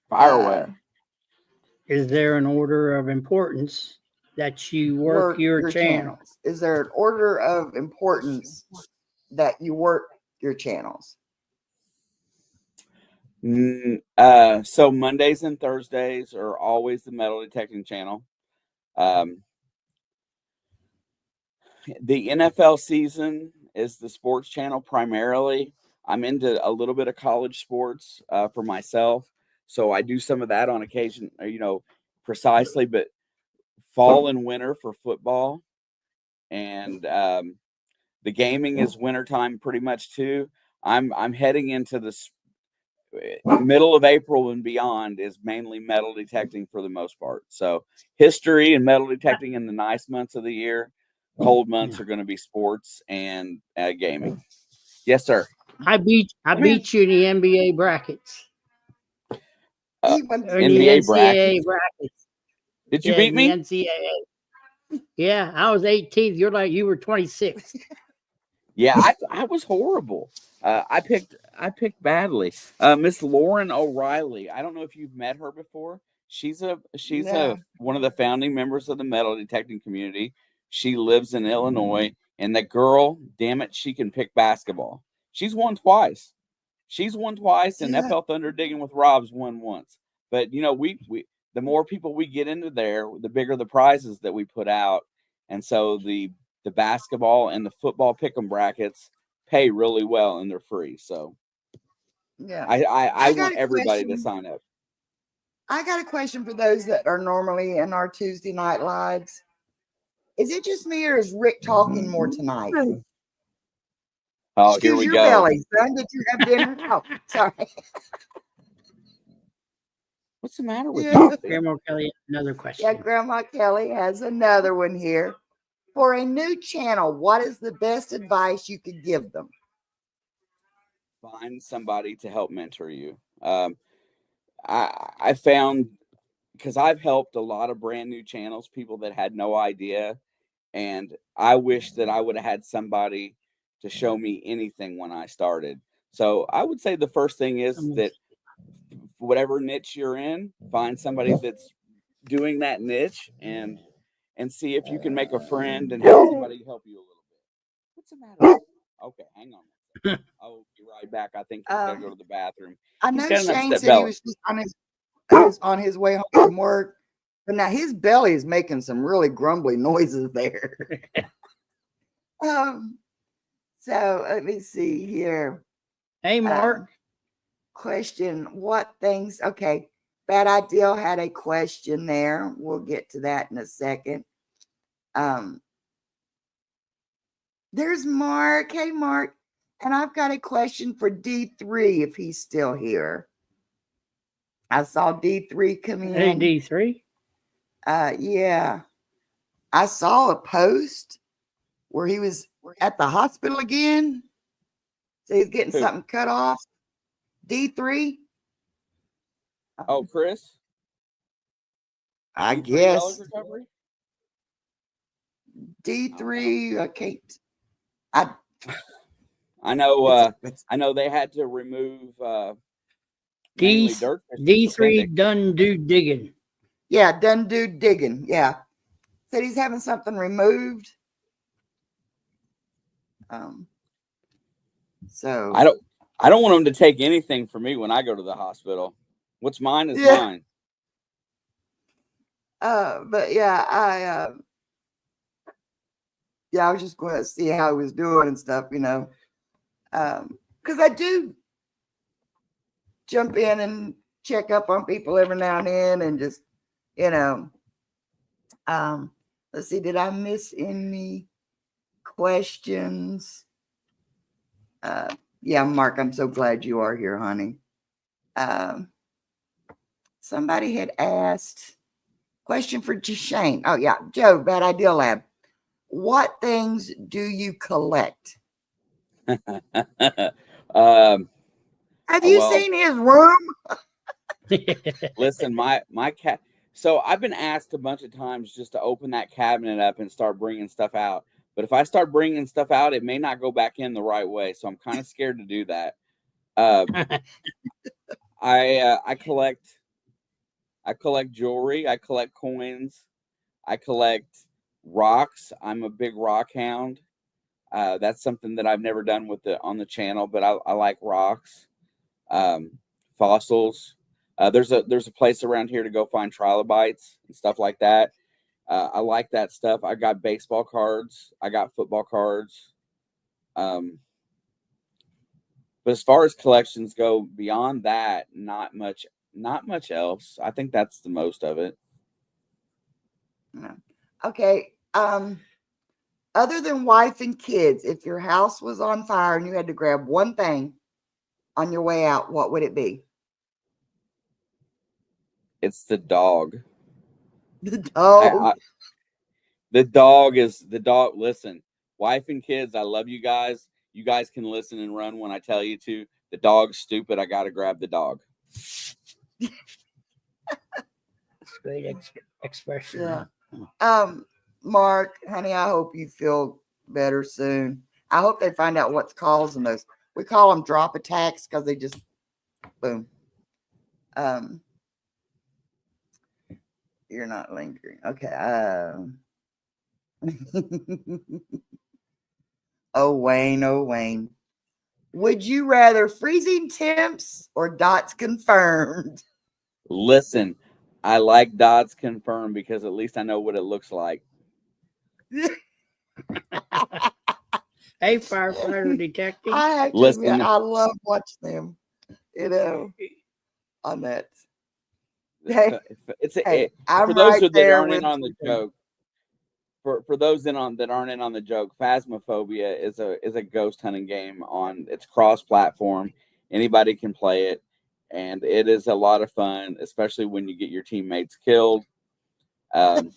Fire away. Is there an order of importance that you work your channels? Is there an order of importance that you work your channels? So Mondays and Thursdays are always the metal detecting channel. The NFL season is the sports channel primarily. I'm into a little bit of college sports for myself, so I do some of that on occasion, precisely. But fall and winter for football, and the gaming is wintertime pretty much too. I'm heading into the middle of April and beyond is mainly metal detecting for the most part. So history and metal detecting in the nice months of the year. Cold months are going to be sports and gaming. Yes, sir. I beat you in the NBA brackets. NBA brackets. Did you beat me? NCAA. Yeah, I was 18th. You were 26th. Yeah, I was horrible. I picked badly. Miss Lauren O'Reilly. I don't know if you've met her before. She's Yeah. one of the founding members of the metal detecting community. She lives in Illinois, and that girl, damn it, she can pick basketball. She's won twice. And Yeah. FL Thunder Digging with Rob's won once. But we the more people we get into there, the bigger the prizes that we put out. And so the basketball and the football pick'em brackets pay really well, and they're free. So Yeah. I got want a everybody to question. sign up. I got a question for those that are normally in our Tuesday night lives. Is it just me or is Rick talking more tonight? Oh, here Excuse we your go. belly, son. Did you have dinner? Oh, sorry. What's the matter with Yeah. you? Grandma Kelly, another question. Yeah, Grandma Kelly has another one here. For a new channel, what is the best advice you could give them? Find somebody to help mentor you. I found, because I've helped a lot of brand new channels, people that had no idea, and I wish that I would have had somebody to show me anything when I started. So I would say the first thing is that whatever niche you're in, find somebody that's doing that niche and see if you can make a friend and have somebody help you a little bit. What's the matter? Okay, hang on. I'll be right back. I think he's got to go to the bathroom. I He's know got an Shane upset said belly. he was just on his way home from work, but now his belly is making some really grumbly noises there. So let me see here. Hey, Mark. Question: what things? Okay, Bad Idea had a question there. We'll get to that in a second. There's Mark. Hey, Mark. And I've got a question for D3 if he's still here. I saw D3 come in. Hey, D3. Yeah. I saw a post where he was at the hospital again. So he's getting something cut off. D3. Oh, Chris? I D3 guess. Yellow recovery? D3. I can't. I know they had to remove mainly dirt. D3 done do digging. Yeah, done do digging. Yeah. Said he's having something removed. So I don't want him to take anything from me when I go to the hospital. What's mine is mine. But yeah, I was just going to see how he was doing and stuff, because I do jump in and check up on people every now and then, and just, let's see, did I miss any questions? Yeah, Mark, I'm so glad you are here, honey. Somebody had asked question for Shane. Oh yeah, Joe, Bad Idea Lab. What things do you collect? Have you seen his room? Listen, my cat. So I've been asked a bunch of times just to open that cabinet up and start bringing stuff out. But if I start bringing stuff out, it may not go back in the right way. So I'm kind of scared to do that. I collect jewelry. I collect coins. I collect rocks. I'm a big rock hound. That's something that I've never done on the channel, but I like rocks, fossils. There's a place around here to go find trilobites and stuff like that. I like that stuff. I got baseball cards. I got football cards. But as far as collections go, beyond that, not much else. I think that's the most of it. Okay. Other than wife and kids, if your house was on fire and you had to grab one thing on your way out, what would it be? It's the dog. The dog. The dog is the dog. Listen, wife and kids, I love you guys. You guys can listen and run when I tell you to. The dog's stupid. I got to grab the dog. Great expression. Yeah. Mark, honey, I hope you feel better soon. I hope they find out what's causing those. We call them drop attacks because they just boom. You're not lingering. Okay. Oh, Wayne. Oh, Wayne. Would you rather freezing temps or dots confirmed? Listen, I like dots confirmed because at least I know what it looks like. Hey, firefighter detective. I have to Listen. admit, I love watching them. On that. Hey, I'm for those right that there aren't in with on the you. joke, for those that aren't in on the joke, Phasmophobia is a ghost hunting game it's cross-platform. Anybody can play it, and it is a lot of fun, especially when you get your teammates killed. And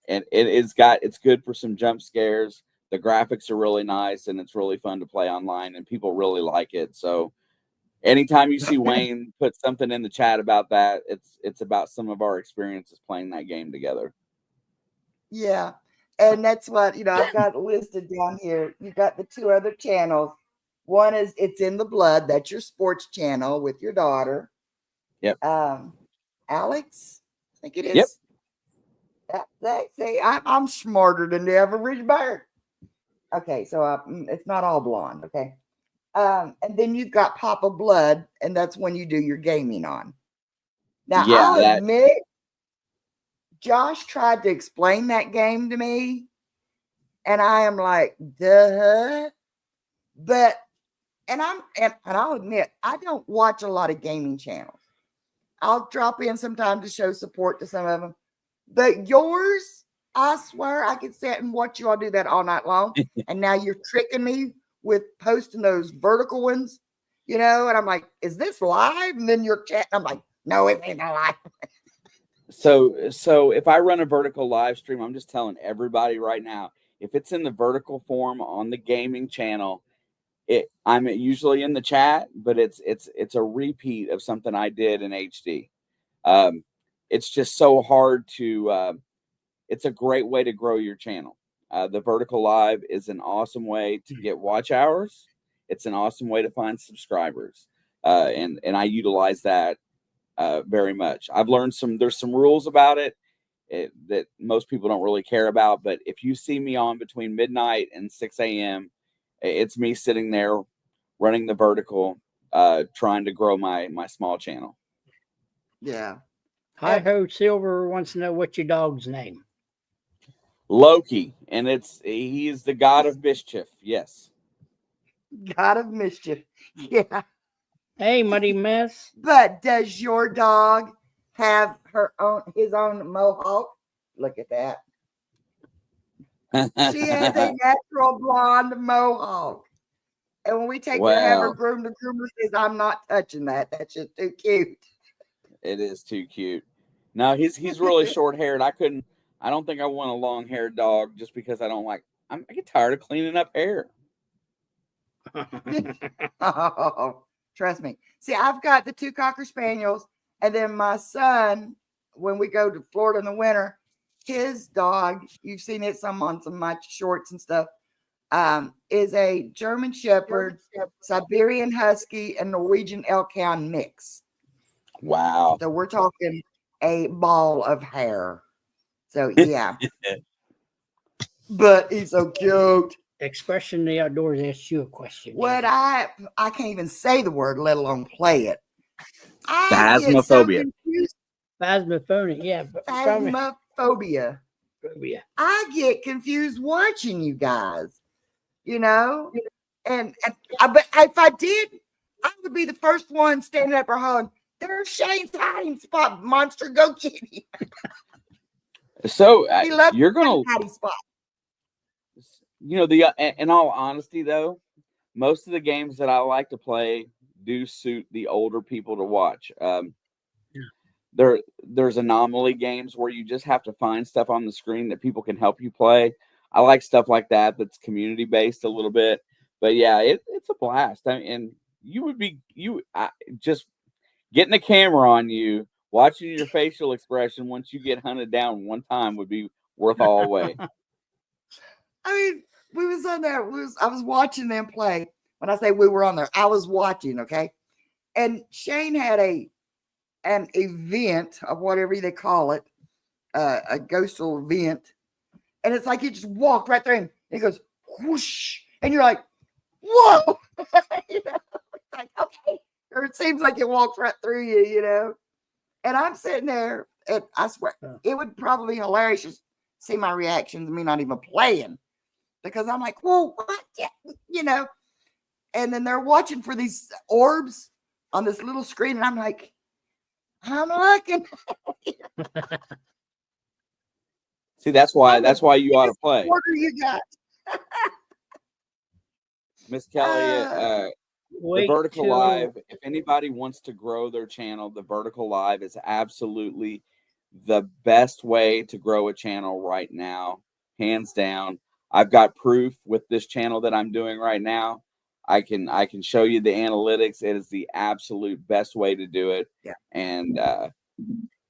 it's good for some jump scares. The graphics are really nice, and it's really fun to play online, and people really like it. So anytime you see Wayne put something in the chat about that, it's about some of our experiences playing that game together. Yeah. And that's what, I've got listed down here. You got the two other channels. One is It's in the Blood. That's your sports channel with your daughter. Yep. Alex, I think it is. Yep. I'm smarter than the average bird. Okay, so it's not all blonde. Okay. And then you've got Papa Blood, and that's when you do your gaming on. Now, Yeah, I'll admit, Josh tried to explain that game to me, and I am like, duh. But, and I'll admit, I don't watch a lot of gaming channels. I'll drop in sometimes to show support to some of them. But yours, I swear, I could sit and watch you all do that all night long. And now you're tricking me with posting those vertical ones, and I'm like, is this live? And then you're chatting. I'm like, no, it ain't live. So if I run a vertical live stream, I'm just telling everybody right now, if it's in the vertical form on the gaming channel, I'm usually in the chat, but it's a repeat of something I did in HD. It's just so hard to. It's a great way to grow your channel. The vertical live is an awesome way to get watch hours. It's an awesome way to find subscribers, and I utilize that very much. I've learned there's some rules about it that most people don't really care about. But if you see me on between midnight and 6 a.m., it's me sitting there running the vertical, trying to grow my small channel. Yeah. Hi Ho Silver wants to know what's your dog's name. Loki, and he's the god of mischief. Yes. God of mischief. Yeah. Hey, Muddy Mess. But does your dog have his own mohawk? Look at that. She has a natural blonde mohawk. And when we take her to have her groomed, the groomer says, I'm not touching that. That's just too cute. It is too cute. No, he's really short haired. I don't think I want a long haired dog just because I get tired of cleaning up hair. Oh, trust me. See, I've got the two Cocker Spaniels, and then my son, when we go to Florida in the winter, his dog, you've seen it on some of my shorts and stuff, is a German Shepherd, Siberian Husky, and Norwegian Elkhound mix. Wow. So we're talking a ball of hair. So yeah. But he's so cute. Expression the Outdoors asked you a question. What I can't even say the word, let alone play it. Phasmophobia. Phasmophobia, yeah. Phasmophobia. I get confused watching you guys, and but if I did, I would be the first one standing up or hollering, there's Shane's hiding spot, monster, go get him. So you're gonna hiding spot. In all honesty, though, most of the games that I like to play do suit the older people to watch. There's anomaly games where you just have to find stuff on the screen that people can help you play. I like stuff like that that's community based a little bit. But yeah, it's a blast. And you would be just getting a camera on you, watching your facial expression once you get hunted down one time would be worth all the way. I mean, we was on there. I was watching them play. When I say we were on there, I was watching. Okay, and Shane had an event of whatever they call it, a ghostal event, and it's like he just walked right there and it goes whoosh, and you're like, whoa, you know, it's like, okay, or it seems like it walks right through you, you know. And I'm sitting there, and I swear it would probably be hilarious to see my reactions, me not even playing, because I'm like, whoa, what, you know. And then they're watching for these orbs on this little screen, and I'm like, I'm looking. See, that's why you ought to play. What do you got? Miss Kelly, the Vertical Live, if anybody wants to grow their channel, the Vertical Live is absolutely the best way to grow a channel right now, hands down. I've got proof with this channel that I'm doing right now. I can show you the analytics. It is the absolute best way to do it. Yeah. And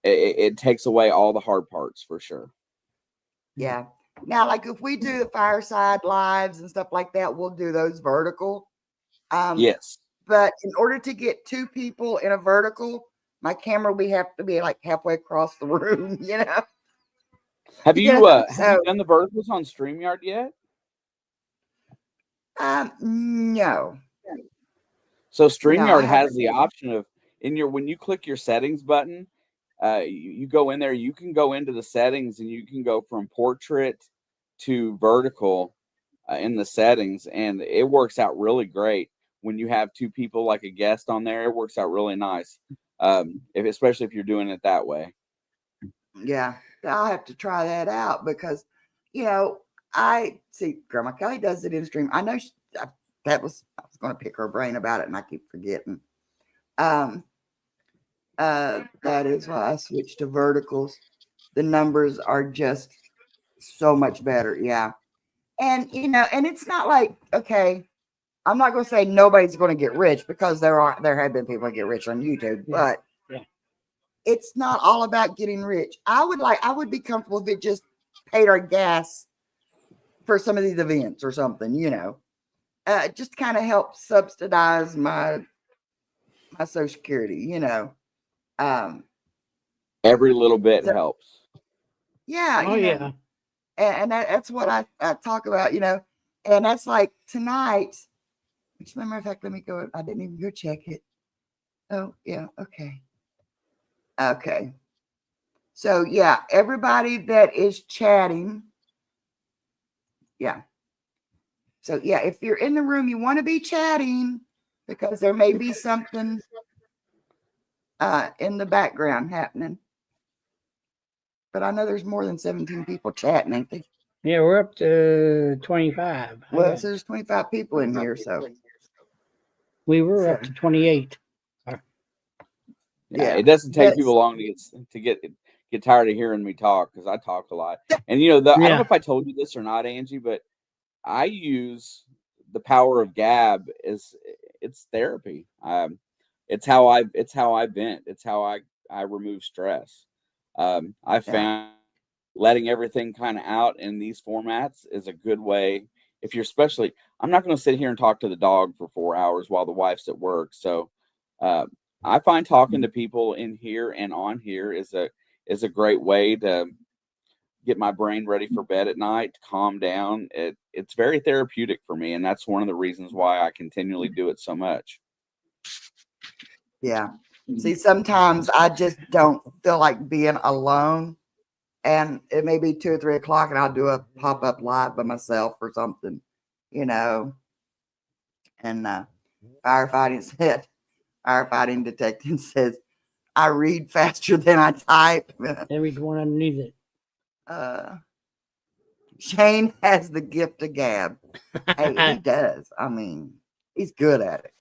it takes away all the hard parts for sure. Yeah. Now, like if we do the fireside lives and stuff like that, we'll do those vertical. Yes. But in order to get 2 people in a vertical, my camera we have to be like halfway across the room, you know. Have you Yeah, have you done the verticals on StreamYard yet? No. So StreamYard I has the option of when you click your settings button, you go in there, you can go into the settings and you can go from portrait to vertical in the settings, and it works out really great when you have 2 people like a guest on there. It works out really nice, especially if you're doing it that way. Yeah, I'll have to try that out because, you know, I see Grandma Kelly does it in stream. I know I was going to pick her brain about it, and I keep forgetting. That is why I switched to verticals. The numbers are just so much better. Yeah. And, you know, and it's not like, okay, I'm not going to say nobody's going to get rich, because there have been people that get rich on YouTube, but it's not all about getting rich. I would be comfortable if it just paid our gas for some of these events or something, you know, just kind of help subsidize my Social Security, you know. Every little bit helps. Yeah. Oh, you know, and that's what I talk about, you know, and that's like tonight, which, as a matter of fact, let me go. I didn't even go check it. Oh, yeah. Okay. Okay. So, yeah, everybody that is chatting. Yeah. So, yeah, if you're in the room, you want to be chatting because there may be something in the background happening. But I know there's more than 17 people chatting, ain't they? Yeah, we're up to 25. Well, so there's 25 people in here, so. We were up to 28. Yeah, it doesn't take people long to get tired of hearing me talk, because I talk a lot. And I don't know if I told you this or not, Angie, but I use the power of gab as it's therapy. It's how I vent. It's how I remove stress. I found letting everything kind of out in these formats is a good way. If you're I'm not going to sit here and talk to the dog for 4 hours while the wife's at work. So I find talking to people in here and on here is a great way to get my brain ready for bed at night, to calm down. It's very therapeutic for me, and that's one of the reasons why I continually do it so much. Yeah. See, sometimes I just don't feel like being alone, and it may be 2 or 3 o'clock, and I'll do a pop-up live by myself or something, you know. And firefighting detective says, I read faster than I type. Everyone underneath it. Shane has the gift of gab. Hey, he does. I mean, he's good at it.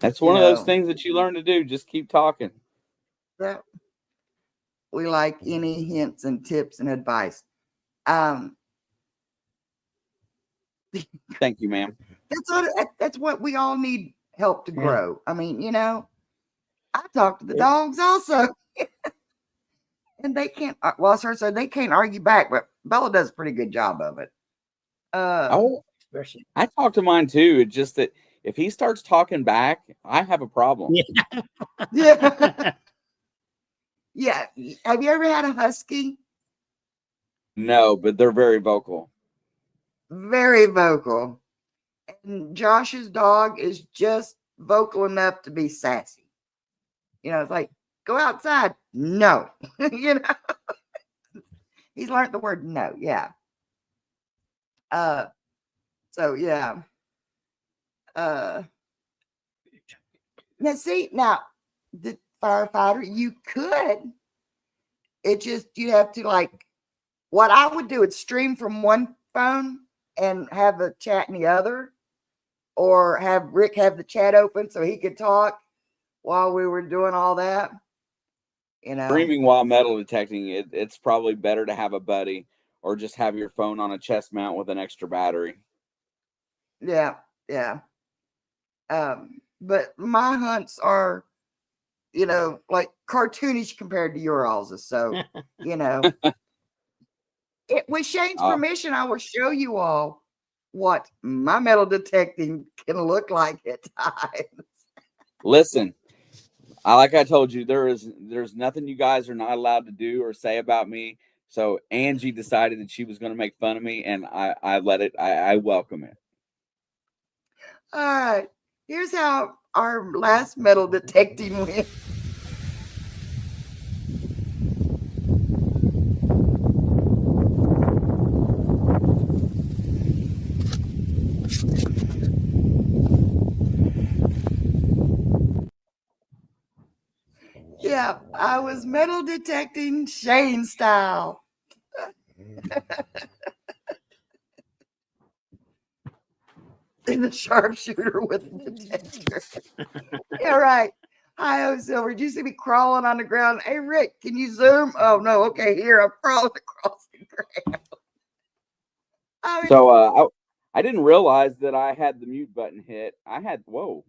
That's one of those things that you learn to do. Just keep talking. Yeah. We like any hints and tips and advice. Thank you, ma'am. That's what we all need help to grow. I mean, you know, I talk to the dogs also. And they can't, so they can't argue back, but Bella does a pretty good job of it. I talk to mine too. It's just that if he starts talking back, I have a problem. Yeah. Yeah. Have you ever had a husky? No, but they're very vocal. Very vocal. And Josh's dog is just vocal enough to be sassy. You know, it's like, go outside. No. You know, he's learned the word no. Yeah. So yeah. Now see, now the firefighter, you could. It just you have to like what I would do is stream from one phone and have the chat in the other, or have Rick have the chat open so he could talk while we were doing all that. You know. Streaming while metal detecting, it's probably better to have a buddy or just have your phone on a chest mount with an extra battery. Yeah, yeah. But my hunts are, you know, like cartoonish compared to your all's. So, you know, with Shane's permission, I will show you all what my metal detecting can look like at times. Listen, like I told you, there's nothing you guys are not allowed to do or say about me. So Angie decided that she was going to make fun of me, and I let it. I welcome it. All right. Here's how our last metal detecting went. Yeah, I was metal detecting Shane style. In the sharpshooter with the detector. Yeah, right. Hi, oh Silver. Did you see me crawling on the ground? Hey, Rick, can you zoom? Oh no. Okay, here I'm crawling across the ground. I mean, So I didn't realize that I had the mute button hit. Whoa.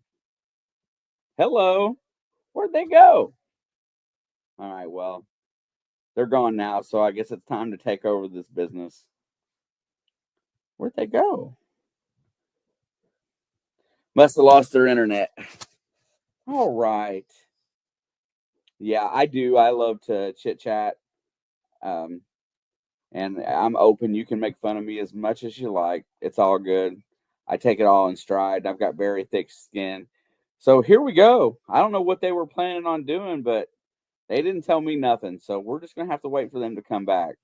Hello. Where'd they go? All right, well, they're gone now, so I guess it's time to take over this business. Where'd they go? Must have lost their internet. All right. Yeah, I do. I love to chit chat. And I'm open. You can make fun of me as much as you like. It's all good. I take it all in stride. I've got very thick skin. So here we go. I don't know what they were planning on doing, but they didn't tell me nothing. So we're just going to have to wait for them to come back.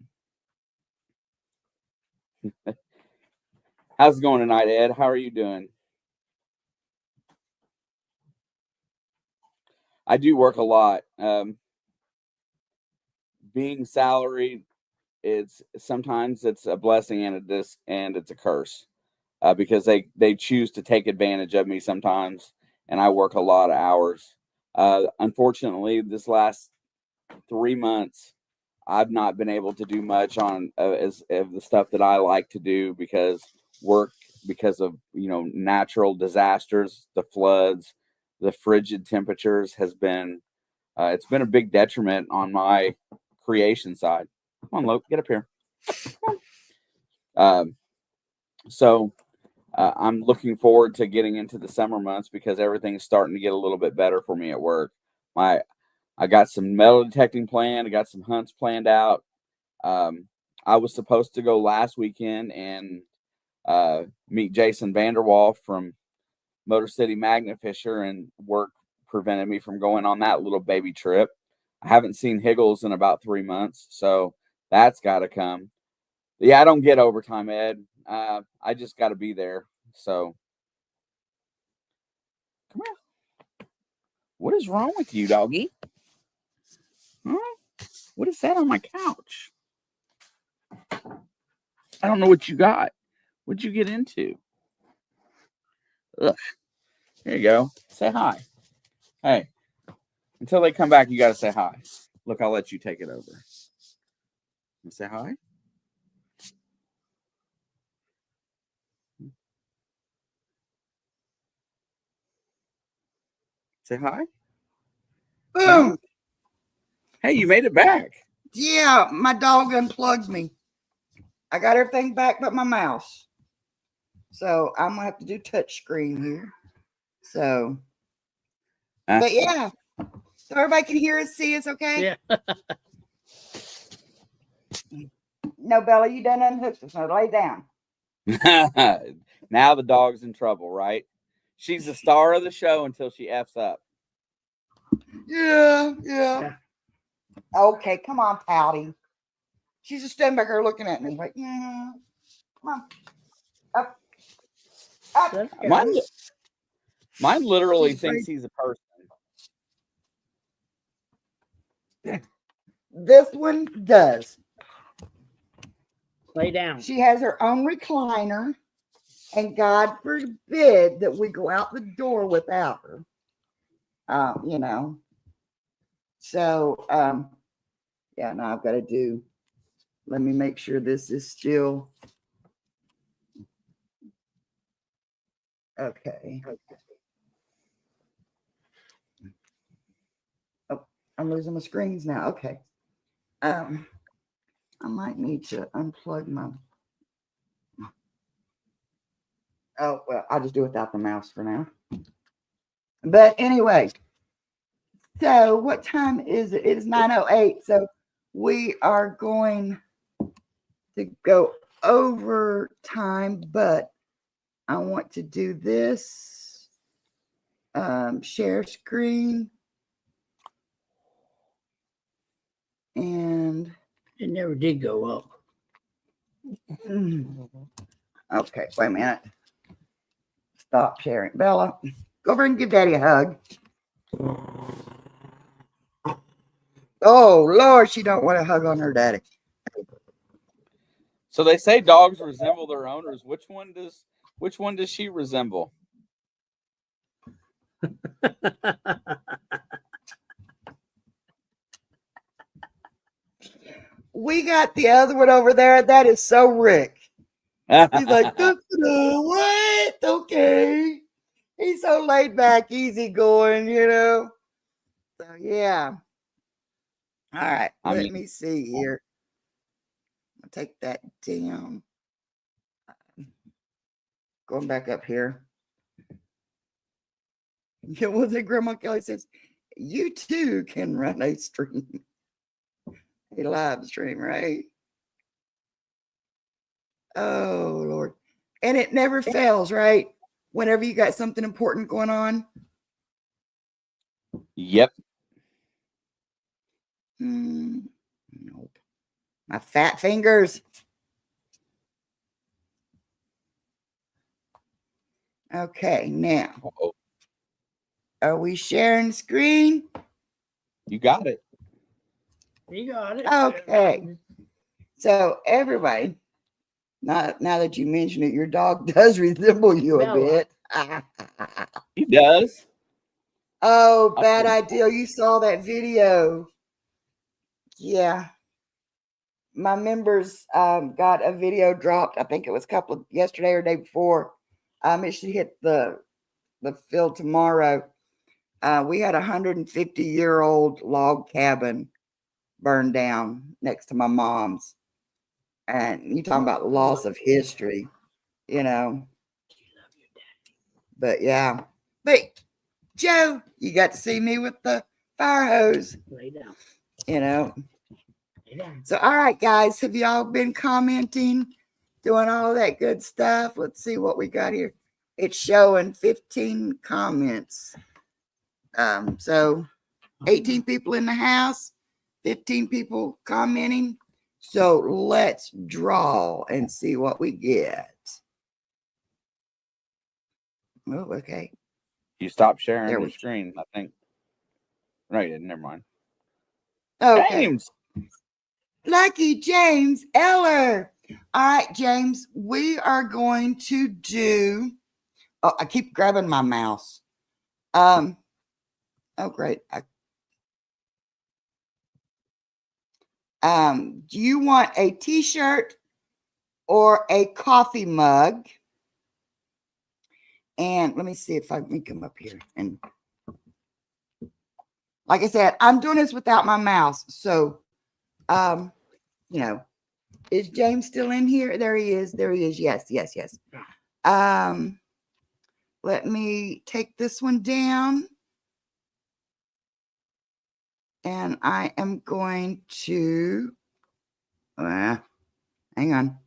How's it going tonight, Ed? How are you doing? I do work a lot. Being salaried, sometimes it's a blessing and it's a curse, because they choose to take advantage of me sometimes, and I work a lot of hours. Unfortunately, this last 3 months, I've not been able to do much on as of the stuff that I like to do because of natural disasters, the floods, the frigid temperatures has been it's been a big detriment on my creation side. Come on, Loke, get up here. So I'm looking forward to getting into the summer months because everything's starting to get a little bit better for me at work. I got some metal detecting planned. I got some hunts planned out. I was supposed to go last weekend and meet Jason Vanderwall from Motor City Magnet Fisher, and work prevented me from going on that little baby trip. I haven't seen Higgles in about 3 months, so that's got to come. Yeah, I don't get overtime, Ed. I just got to be there. So, come here. What is wrong with you, doggy? Huh? What is that on my couch? I don't know what you got. What'd you get into? Ugh. There you go. Say hi. Hey, until they come back, you got to say hi. Look, I'll let you take it over. You say hi? Say hi. boom. No? Hey, you made it back. Yeah, my dog unplugged me. I got everything back but my mouse. So I'm gonna have to do touch screen here. So, but yeah, so everybody can hear us, see us, okay? Yeah. No, Bella, you done unhooked us. Now lay down. Now the dog's in trouble, right? She's the star of the show until she F's up. Yeah. Okay, come on, Pouty. She's just standing back there looking at me like, yeah. Come on. Up. That's good. Mine literally She's thinks he's a person. This one does. Lay down. She has her own recliner, and God forbid that we go out the door without her. You know. So, yeah, now I've got to do. Let me make sure this is still okay. Oh, I'm losing my screens now. Okay. I might need to unplug my. Oh, well, I'll just do it without the mouse for now. But anyway, so what time is it? It is 9:08. So we are going to go over time, but I want to do this. Share screen. And It never did go up. okay, wait a minute. Stop sharing. Bella, go over and give Daddy a hug. Oh Lord, she don't want to hug on her daddy. So they say dogs resemble their owners. Which one does she resemble? We got the other one over there. That is so Rick. He's like, what? Okay. He's so laid back, easy going, you know. So yeah. All right. Let me see here. I'll take that down. Going back up here. Yeah, well, then Grandma Kelly says, you too can run a stream. A live stream, right? Oh Lord. And it never fails, right? Whenever you got something important going on. Yep. Nope. My fat fingers. Okay, now. Uh-oh. Are we sharing screen? You got it. You got it. Okay. So everybody, now that you mention it, your dog does resemble you a Bella. bit. He does. Oh, bad idea. You saw that video. Yeah. My members got a video dropped. I think it was yesterday or day before. It should hit the field tomorrow. We had a 150-year-old log cabin burned down next to my mom's. And you talking about loss of history, you know. But yeah. But Joe, you got to see me with the fire hose. Lay down. You know. Lay down. So all right, guys, have y'all been commenting, doing all that good stuff? Let's see what we got here. It's showing 15 comments. So 18 people in the house, 15 people commenting. So let's draw and see what we get. Oh, okay. You stopped sharing There your we go. screen, I think. No, you didn't. Never mind. Okay. James. Lucky James Eller. All right, James, we are going to do. Oh, I keep grabbing my mouse. Oh, great. Do you want a t-shirt or a coffee mug? And let me see if I can come up here. And like I said, I'm doing this without my mouse. So, you know, is James still in here? There he is. There he is. Yes. Let me take this one down. And I am going to, Hang on.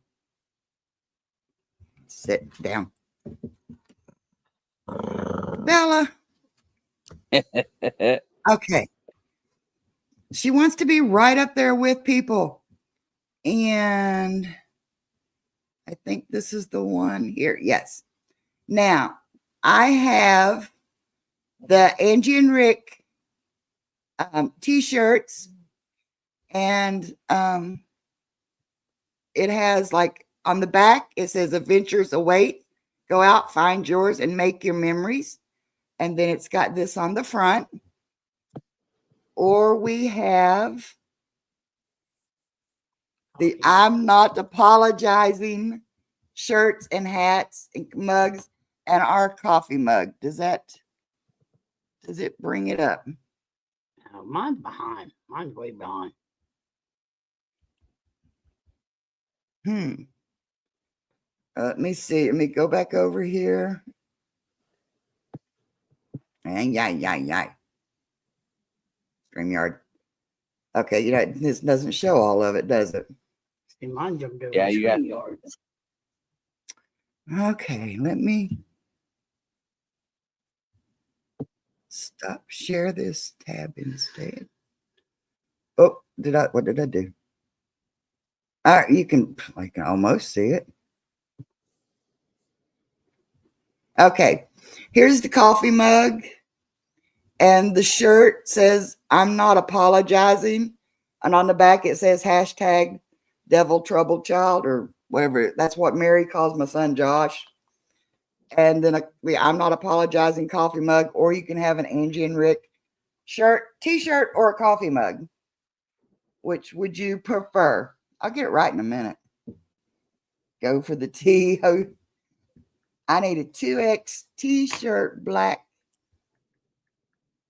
Sit down. Bella. Okay. She wants to be right up there with people. And I think this is the one here. Yes. Now, I have the Angie and Rick t-shirts, and it has, like, on the back, it says adventures await. Go out, find yours, and make your memories. And then it's got this on the front. Or we have the I'm Not Apologizing shirts and hats and mugs, and our coffee mug. Does it bring it up? Mine's behind. Mine's way behind. Let me see. Let me go back over here. And StreamYard. Okay, this doesn't show all of it, does it? See, mine jumped over. Yeah, you got yards. Okay, let me share this tab instead. Oh, what did I do? All right, I can almost see it. Okay, here's the coffee mug, and the shirt says I'm not apologizing, and on the back it says hashtag devil trouble child, or whatever. That's what Mary calls my son Josh. And then I'm not apologizing coffee mug, or you can have an Angie and Rick shirt, t-shirt, or a coffee mug. Which would you prefer? I'll get it right in a minute. Go for the T. I need a 2X t-shirt, black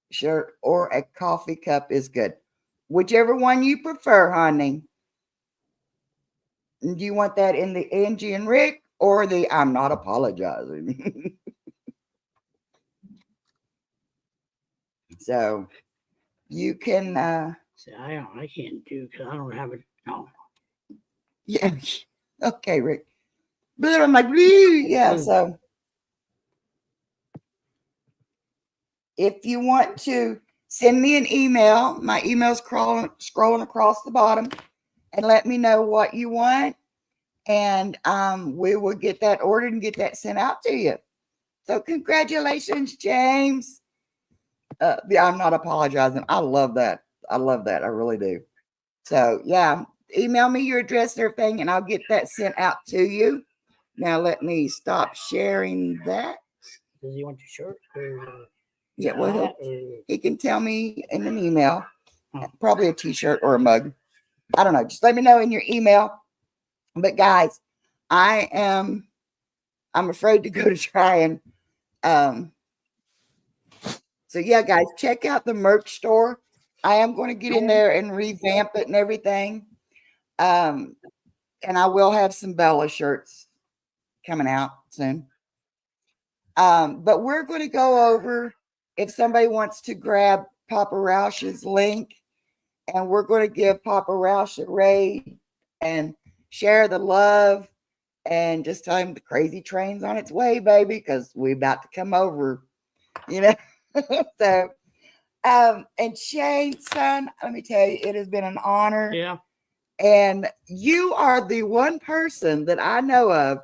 shirt, or a coffee cup is good. Whichever one you prefer, honey. Do you want that in the Angie and Rick or the I'm not apologizing? So you can See, I can't do because I don't have it. No. yeah. Okay, Rick. But I'm like, yeah. So if you want to send me an email, my email's scrolling across the bottom, and let me know what you want, and we will get that ordered and get that sent out to you. So congratulations, James. I'm not apologizing. I love that. I really do. So yeah, email me your address and everything, and I'll get that sent out to you. Now let me stop sharing that. Does he want your shirt? Yeah, well, he can tell me in an email. Probably a t-shirt or a mug. I don't know. Just let me know in your email. But guys, I'm afraid to go to try and so yeah, guys, check out the merch store. I am going to get in there and revamp it and everything. And I will have some Bella shirts coming out soon. But we're going to go over, if somebody wants to grab Papa Roush's link, and we're going to give Papa Roush a raid and share the love and just tell him the crazy train's on its way, baby, because we're about to come over, So, and Shane, son, let me tell you, it has been an honor. Yeah. And you are the one person that I know of,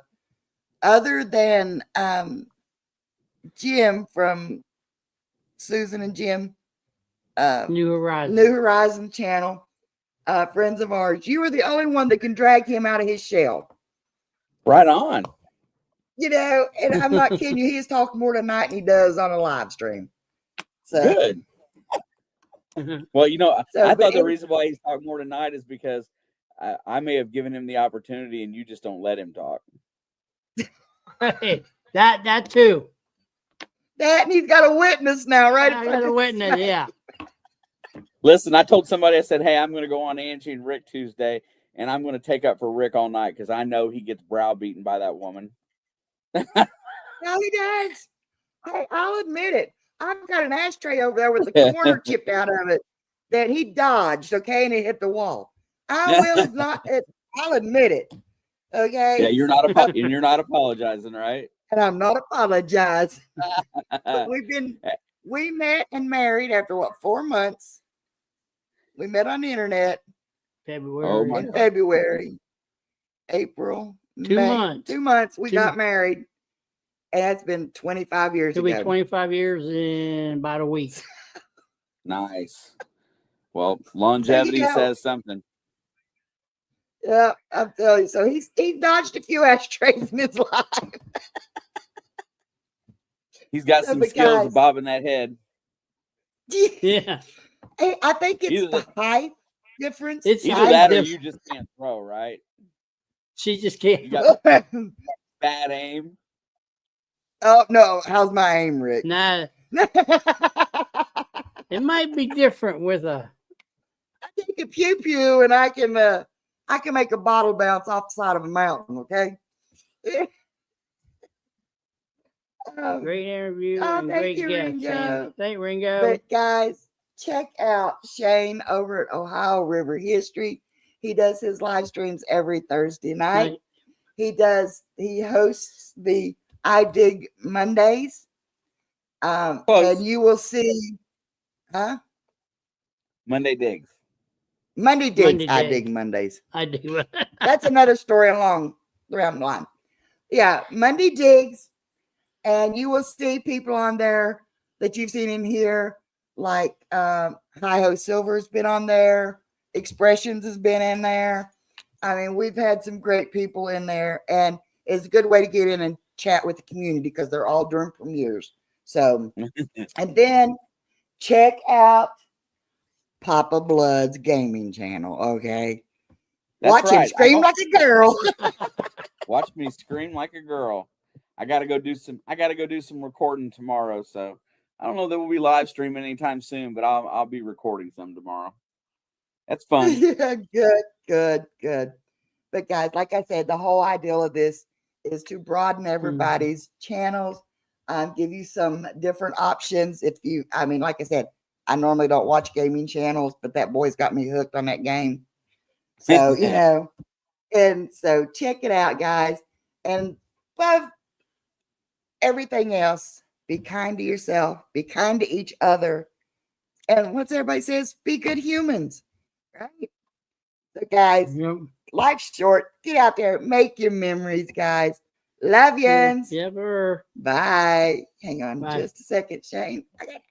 other than Jim from Susan and Jim, New Horizon channel, friends of ours. You are the only one that can drag him out of his shell. Right on. And I'm not kidding you. He has talked more tonight than he does on a live stream. So good. Well, I thought the reason why he's talking more tonight is because I may have given him the opportunity and you just don't let him talk. Hey, that too. That, and he's got a witness now, right? I got a witness, yeah. Listen, I told somebody, I said, hey, I'm going to go on Angie and Rick Tuesday, and I'm going to take up for Rick all night because I know he gets browbeaten by that woman. No, he does. Hey, I'll admit it. I've got an ashtray over there with the corner chipped out of it that he dodged, okay, and it hit the wall. I will not. I'll admit it. Okay. Yeah, you're not apologizing, right? And I'm not apologizing. But we met and married after what, 4 months? We met on the internet February. Oh my in God. February, April, 2 May. months. 2 months. We 2 got married. And it's been 25 years It'll be ago. 25 years in about a week. Nice. Well, longevity go. says something. Yeah, I'm telling you. So he's dodged a few ashtrays in his life. He's got So, some but skills guys- of bobbing that head. Yeah. I think it's Either the height difference. It's Either height that or diff- you just can't throw, right? She just You can't. got bad aim. Oh no, how's my aim, Rick? Nah, I it might be different with a. take a pew pew and I can make a bottle bounce off the side of a mountain. Okay. Great interview Oh, and thank great you, guest. Ringo. Thank Ringo. But guys, check out Shane over at Ohio River History. He does his live streams every Thursday night. He hosts the I Dig Mondays. Close. And you will see, huh? Monday digs. Monday Digs, Monday I Dig. Dig Mondays. I do. That's another story around the line. Yeah, Monday Digs. And you will see people on there that you've seen in here, like Hi Ho Silver's been on there, Expressions has been in there. I mean, we've had some great people in there, and it's a good way to get in and chat with the community because they're all during premieres. So, and then check out Papa Blood's gaming channel. Okay, That's watch him right. scream like a girl. Watch me scream like a girl. I gotta go do some recording tomorrow. So I don't know that we'll be live streaming anytime soon, but I'll be recording some tomorrow. That's fun. Yeah, good. But guys, like I said, the whole idea of this is to broaden everybody's channels, give you some different options. Like I said, I normally don't watch gaming channels, but that boy's got me hooked on that game. So, and so check it out, guys. And above everything else, be kind to yourself, be kind to each other. And what's everybody says, be good humans, right? So, guys, Yep. life's short. Get out there, make your memories, guys. Love yous. Yep. Bye. Hang on Bye. just a second, Shane. I got